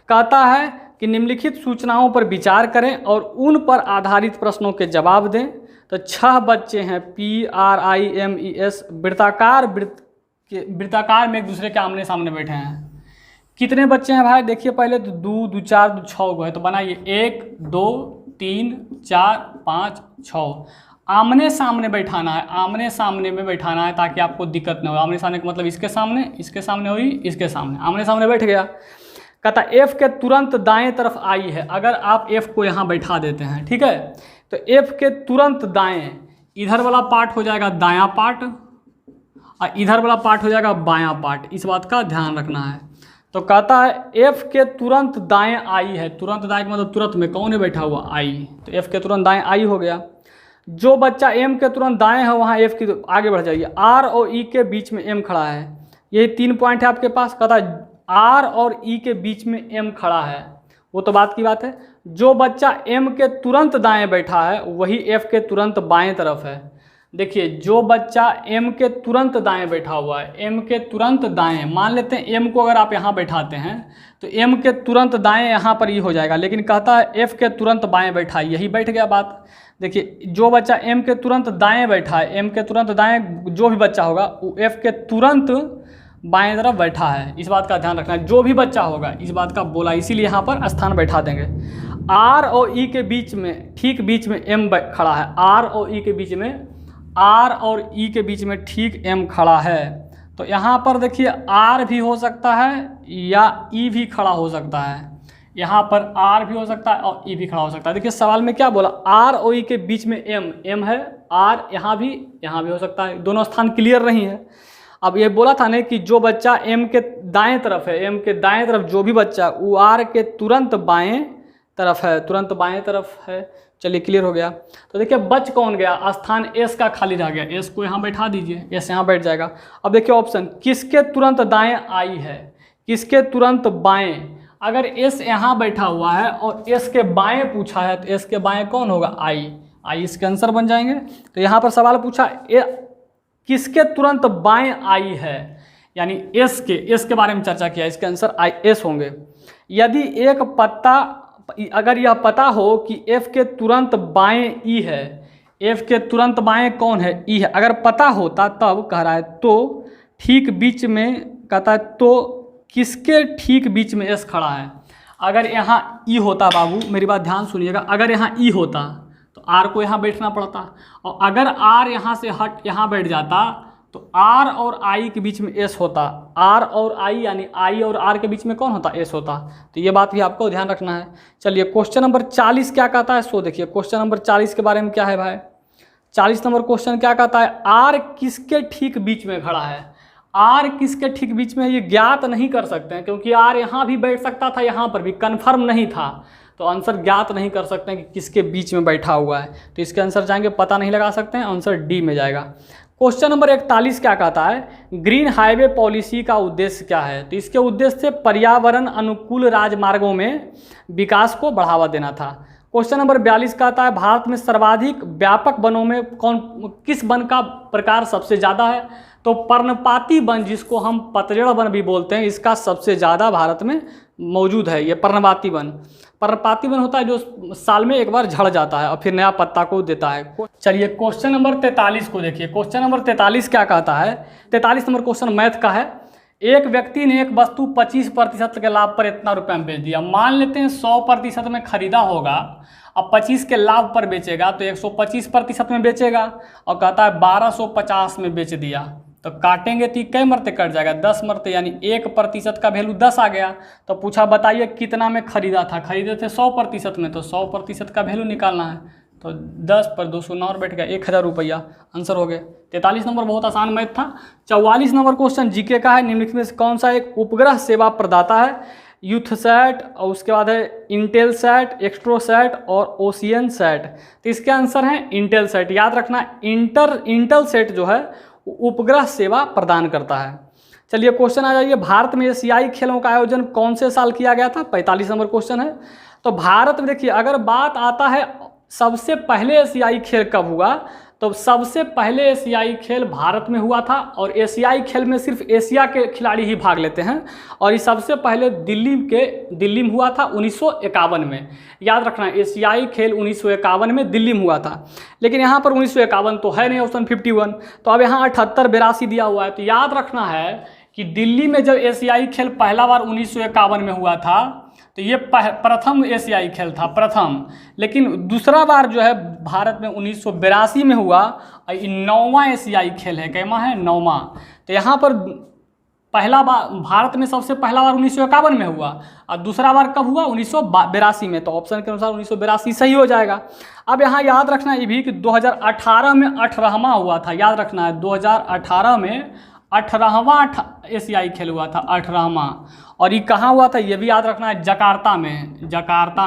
कहता है कि निम्नलिखित सूचनाओं पर विचार करें और उन पर आधारित प्रश्नों के जवाब दें। तो 6 बच्चे हैं, PRIMES वृत्ताकार में एक दूसरे के आमने सामने बैठे हैं। कितने बच्चे हैं भाई? देखिए पहले तो 2 2 4 2 6 गो है, तो बनाइए 1 2 3 4 5 6। आमने सामने बैठाना है, आमने सामने में बैठाना है ताकि आपको दिक्कत न हो। आमने सामने का मतलब इसके सामने और इसके सामने, आमने सामने बैठ गया। कहता F के तुरंत दाएं तरफ आई है। अगर आप F को यहाँ बैठा देते हैं, ठीक है, तो F के तुरंत दाएं, इधर वाला पार्ट हो जाएगा दायां पार्ट और इधर वाला पार्ट हो जाएगा बायां पार्ट। इस बात का ध्यान रखना है। तो कहता है F के तुरंत दाएं आई है। तुरंत दाएं का मतलब तुरंत में कौन है बैठा हुआ? आई। तो F के तुरंत दाएं आई हो गया। जो बच्चा M के तुरंत दाएं है वहाँ F की आगे बढ़ जाइए। R और E के बीच में M खड़ा है। यही 3 पॉइंट है आपके पास। कहता है R और E के बीच में M खड़ा है, वो तो बात की बात है। जो बच्चा M के तुरंत दाएं बैठा है वही F के तुरंत बाएं तरफ है। देखिए जो बच्चा M के तुरंत दाएं बैठा हुआ है, M के तुरंत दाएं, मान लेते हैं M को अगर आप यहाँ बैठाते हैं तो M के तुरंत दाएं यहाँ पर ही हो जाएगा, लेकिन कहता है F के तुरंत बाएं बैठा है, यही बैठ गया बात। देखिए जो बच्चा M के तुरंत दाएं बैठा है, M के तुरंत दाएं जो भी बच्चा होगा वो F के तुरंत बाएं तरफ बैठा है। इस बात का ध्यान रखना है, जो भी बच्चा होगा इस बात का बोला, इसीलिए यहाँ पर स्थान बैठा देंगे। R और E के बीच में, ठीक बीच में M खड़ा है। R और E के बीच में, R और E के बीच में ठीक M खड़ा है। तो यहाँ पर देखिए R भी हो सकता है या E भी खड़ा हो सकता है। यहाँ पर R भी हो सकता है और E भी खड़ा हो सकता है। देखिए सवाल में क्या बोला, R और E के बीच में M है, R यहाँ भी हो सकता है। दोनों स्थान क्लियर नहीं है। अब ये बोला था ना कि जो बच्चा M के दाएं तरफ है, M के दाएं तरफ जो भी बच्चा वो R के तुरंत बाएं तरफ है, तुरंत बाएं तरफ है। चलिए क्लियर हो गया। तो देखिए बच कौन गया, स्थान S का खाली रह गया। S को यहाँ बैठा दीजिए, S यहाँ बैठ जाएगा। अब देखिए ऑप्शन, किसके तुरंत दाएं आई है, किसके तुरंत बाएं। अगर S यहाँ बैठा हुआ है और S के बाएं पूछा है तो S के बाएं कौन होगा, I इसके आंसर बन जाएंगे। तो यहाँ पर सवाल पूछा किसके तुरंत बाएं आई है, यानी S के बारे में चर्चा किया, इसके आंसर S होंगे। यदि एक पत्ता, अगर यह पता हो कि F के तुरंत बाएं E है, F के तुरंत बाएं कौन है, E है, अगर पता होता तब कह रहा है तो ठीक बीच में, कहता है तो किसके ठीक बीच में S खड़ा है। अगर यहाँ E होता, बाबू मेरी बात ध्यान सुनिएगा, अगर यहाँ E होता तो R को यहाँ बैठना पड़ता, और अगर R यहाँ से हट यहाँ बैठ जाता तो R और I के बीच में S होता। R और I यानी I और R के बीच में कौन होता, S होता। तो ये बात भी आपको ध्यान रखना है। चलिए क्वेश्चन नंबर 40 क्या कहता है, सो देखिए क्वेश्चन नंबर 40 के बारे में क्या है भाई। 40 नंबर क्वेश्चन क्या कहता है, R किसके ठीक बीच में खड़ा है। R किसके ठीक बीच में है ये ज्ञात नहीं कर सकते हैं, क्योंकि R यहाँ भी बैठ सकता था, यहाँ पर भी कन्फर्म नहीं था, तो आंसर ज्ञात नहीं कर सकते हैं कि किसके बीच में बैठा हुआ है। तो इसके आंसर जाएंगे, पता नहीं लगा सकते हैं, आंसर डी में जाएगा। क्वेश्चन नंबर 41 क्या कहता है, ग्रीन हाईवे पॉलिसी का उद्देश्य क्या है। तो इसके उद्देश्य से पर्यावरण अनुकूल राजमार्गों में विकास को बढ़ावा देना था। क्वेश्चन नंबर 42 का आता है भारत में सर्वाधिक व्यापक वनों में किस वन का प्रकार सबसे ज़्यादा है? तो पर्णपाती वन, जिसको हम पतझड़ वन भी बोलते हैं, इसका सबसे ज़्यादा भारत में मौजूद है ये पर्णपाती वन। पर्णपाती वन होता है जो साल में एक बार झड़ जाता है और फिर नया पत्ता को देता है। चलिए क्वेश्चन नंबर 43 को देखिए। क्वेश्चन नंबर 43 क्या कहता है? 43 नंबर क्वेश्चन मैथ का है। एक व्यक्ति ने एक वस्तु 25% के लाभ पर इतना रुपये में बेच दिया। मान लेते हैं 100% में खरीदा होगा, अब 25 के लाभ पर बेचेगा तो 125% में बेचेगा और कहता है 1250 में बेच दिया। तो काटेंगे तो कई मरते कट जाएगा? 10 मरते, यानी 1% का वैल्यू 10 आ गया। तो पूछा बताइए कितना में खरीदा था? खरीदे थे 100% में, तो 100% का वैल्यू निकालना है। तो 10 पर 209 और बैठ गया 1000 रुपया, आंसर हो गया। 43 नंबर बहुत आसान मैथ था। 44 नंबर क्वेश्चन जीके का है। निम्नलिखित में से कौन सा एक उपग्रह सेवा प्रदाता है? यूथसैट, और उसके बाद है इंटेलसैट, एक्स्ट्रोसैट और ओशियनसैट। तो इसके आंसर है इंटेलसैट। याद रखना, इंटेलसैट जो है उपग्रह सेवा प्रदान करता है। चलिए क्वेश्चन आ जाइए, भारत में एशियाई खेलों का आयोजन कौन से साल किया गया था? 45 नंबर क्वेश्चन है। तो भारत में देखिए, अगर बात आता है सबसे पहले एशियाई खेल कब हुआ, तो सबसे पहले एशियाई खेल भारत में हुआ था। और एशियाई खेल में सिर्फ एशिया के खिलाड़ी ही भाग लेते हैं, और ये सबसे पहले दिल्ली में हुआ था 1951 में। याद रखना, एशियाई खेल 1951 में दिल्ली में हुआ था। लेकिन यहाँ पर 1951 तो है नहीं, ऑप्शन 51, तो अब यहाँ 78 82 दिया हुआ है। तो याद रखना है कि दिल्ली में जब एशियाई खेल पहला बार 1951 में हुआ था, तो ये प्रथम एशियाई खेल था, प्रथम। लेकिन दूसरा बार जो है भारत में 1982 में हुआ, और ये 9वां एशियाई खेल है। कैमा है? 9वां। तो यहाँ पर पहला बार भारत में सबसे पहला बार 1951 में हुआ, और दूसरा बार कब हुआ? 1982 में। तो ऑप्शन के अनुसार 1982 सही हो जाएगा। अब यहाँ याद रखना ये भी कि 2018 में 18वां हुआ था। याद रखना है 2018 में 18वां एशियाई खेल हुआ था, 18वां। और ये कहाँ हुआ था ये भी याद रखना है, जकार्ता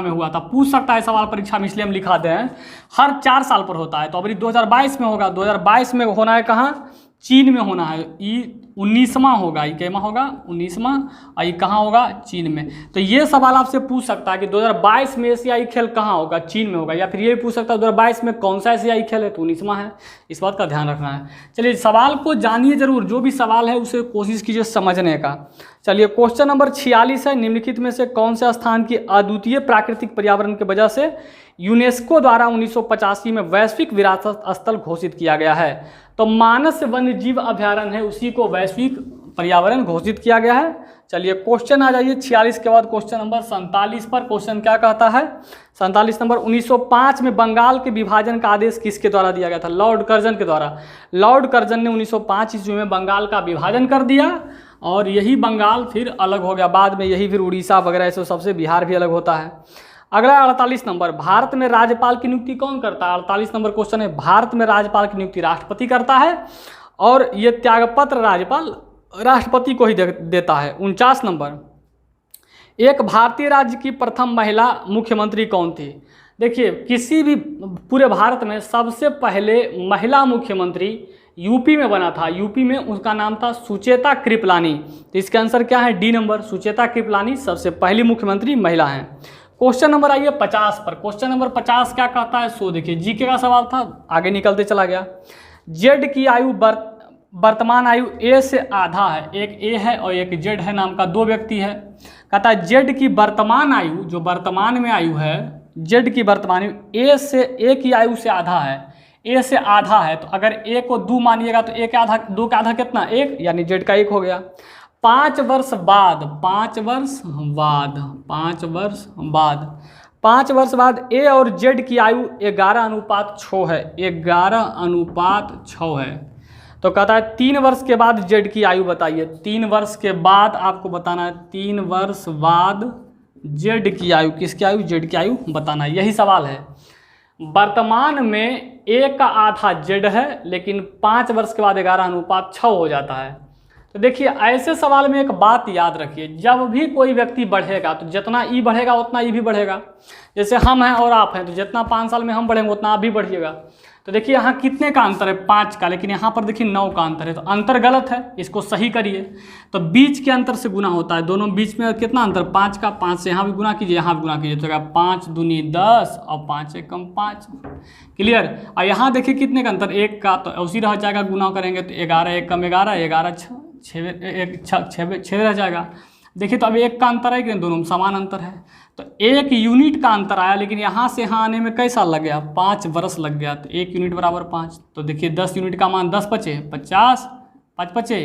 में हुआ था। पूछ सकता है सवाल परीक्षा में, इसलिए हम लिखा दे हैं। हर 4 साल पर होता है। तो अभी 2022 में होगा। 2022 में होना है कहाँ? चीन में होना है। ये 19वां होगा। ये कैमा होगा? 19वां। और ये कहाँ होगा? चीन में। तो ये सवाल आपसे पूछ सकता है कि 2022 में एशियाई खेल कहाँ होगा? चीन में होगा। या फिर ये भी पूछ सकता है 2022 में कौन सा एशियाई खेल है? तो 19वां है। इस बात का ध्यान रखना है। चलिए सवाल को जानिए जरूर, जो भी सवाल है उसे कोशिश कीजिए समझने का। चलिए क्वेश्चन नंबर 46 है। निम्नलिखित में से कौन से स्थान की अद्वितीय प्राकृतिक पर्यावरण की वजह से यूनेस्को द्वारा 1985 में वैश्विक विरासत स्थल घोषित किया गया है? तो मानस वन्यजीव अभयारण्य है, उसी को वैश्विक पर्यावरण घोषित किया गया है। चलिए क्वेश्चन आ जाइए 46 के बाद क्वेश्चन नंबर 47 पर। क्वेश्चन क्या कहता है? 47 नंबर, 1905 में बंगाल के विभाजन का आदेश किसके द्वारा दिया गया था? लॉर्ड कर्जन के द्वारा। लॉर्ड कर्जन ने 1905 ईस्वी में बंगाल का विभाजन कर दिया, और यही बंगाल फिर अलग हो गया। बाद में यही फिर उड़ीसा वगैरह ऐसे सबसे बिहार भी अलग होता है। अगला 48 नंबर, भारत में राज्यपाल की नियुक्ति कौन करता है? 48 नंबर क्वेश्चन है। भारत में राज्यपाल की नियुक्ति राष्ट्रपति करता है, और ये त्यागपत्र राज्यपाल राष्ट्रपति को ही देता है। 49 नंबर, एक भारतीय राज्य की प्रथम महिला मुख्यमंत्री कौन थी? देखिए, किसी भी पूरे भारत में सबसे पहले महिला मुख्यमंत्री यूपी में बना था। यूपी में उसका नाम था सुचेता कृपलानी। तो इसका आंसर क्या है? डी नंबर, सुचेता कृपलानी सबसे पहली मुख्यमंत्री महिला हैं। क्वेश्चन नंबर आइए 50 पर। क्वेश्चन नंबर 50 क्या कहता है? सो देखिए, जीके का सवाल था, आगे निकलते चला गया। जेड की आयु वर्तमान आयु ए से आधा है। एक ए है और एक जेड है, नाम का 2 व्यक्ति है। कहता है जेड की वर्तमान आयु, जो वर्तमान में आयु है, जेड की वर्तमान आयु ए की आयु से आधा है। ए से आधा है, तो अगर ए को 2 मानिएगा तो 2 का आधा कितना? 1, यानी जेड का 1 हो गया। 5 वर्ष बाद ए और जेड की आयु 11:6 है। 11:6 है। तो कहता है 3 वर्ष के बाद जेड की आयु बताइए। 3 वर्ष के बाद आपको बताना है, 3 वर्ष बाद जेड की आयु, किसकी आयु? जेड की आयु बताना है, यही सवाल है। वर्तमान में ए का आधा जेड है, लेकिन 5 वर्ष के बाद 11:6 हो जाता है। तो देखिए, ऐसे सवाल में एक बात याद रखिए, जब भी कोई व्यक्ति बढ़ेगा तो जितना ई बढ़ेगा उतना ई भी बढ़ेगा। जैसे हम हैं और आप हैं, तो जितना 5 साल में हम बढ़ेंगे उतना आप भी बढ़िएगा। तो देखिए यहाँ कितने का अंतर है, 5 का, लेकिन यहाँ पर देखिए 9 का अंतर है, तो अंतर गलत है, इसको सही करिए। तो बीच के अंतर से गुना होता है, दोनों बीच में कितना अंतर, 5 का, 5 से यहाँ भी गुना कीजिए, यहाँ भी गुना कीजिए, तो क्या 5 दूनी 10 और 5 एकम 5। क्लियर। और यहाँ देखिए कितने का अंतर, 1 का, तो उसी रह जाएगा, गुना करेंगे तो 11 एकम 11, 11 6 रह जाएगा। देखिए तो अब 1 का अंतर है कि दोनों में समान अंतर है, तो 1 यूनिट का अंतर आया, लेकिन यहाँ से यहाँ आने में कई साल लग गया, 5 वर्ष लग गया। तो 1 यूनिट बराबर 5, तो देखिए 10 यूनिट का मान 10 पचे 50, 5 पचे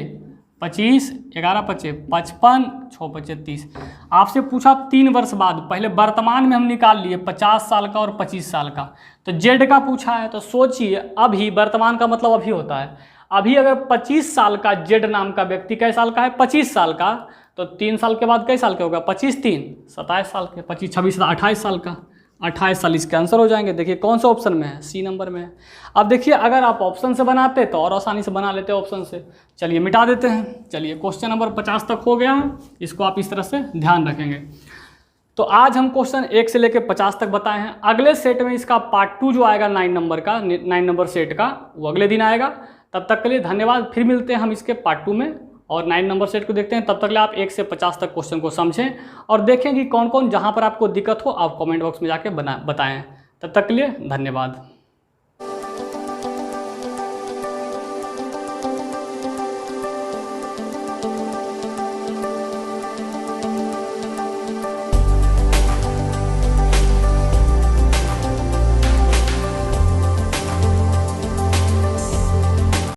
25, 11 पचे 55, 6 पचे 30। आपसे पूछा 3 वर्ष बाद, पहले वर्तमान में हम निकाल लिए 50 साल का और 25 साल का, तो जेड का पूछा है, तो सोचिए अभी, वर्तमान का मतलब अभी होता है, अभी अगर 25 साल का जेड नाम का व्यक्ति कै साल का है, 25 साल का, तो 3 साल के बाद कई साल के होगा, 25 3 27 साल के, 25 26 28 साल का, 28 साल इसके आंसर हो जाएंगे। देखिए कौन सा ऑप्शन में है, सी नंबर में है। अब देखिए अगर आप ऑप्शन से बनाते तो और आसानी से बना लेते ऑप्शन से। चलिए मिटा देते हैं। चलिए क्वेश्चन नंबर 50 तक हो गया है, इसको आप इस तरह से ध्यान रखेंगे। तो आज हम क्वेश्चन 1 से लेकर 50 तक बताए हैं। अगले सेट में इसका पार्ट 2 जो आएगा 9 नंबर का, 9 नंबर सेट का, वो अगले दिन आएगा। तब तक के लिए धन्यवाद, फिर मिलते हैं हम इसके पार्ट 2 में और 9 नंबर सेट को देखते हैं। तब तक के लिए आप 1 से 50 तक क्वेश्चन को समझें और देखें कि कौन कौन जहाँ पर आपको दिक्कत हो आप कमेंट बॉक्स में जाके बताएं। तब तक के लिए धन्यवाद।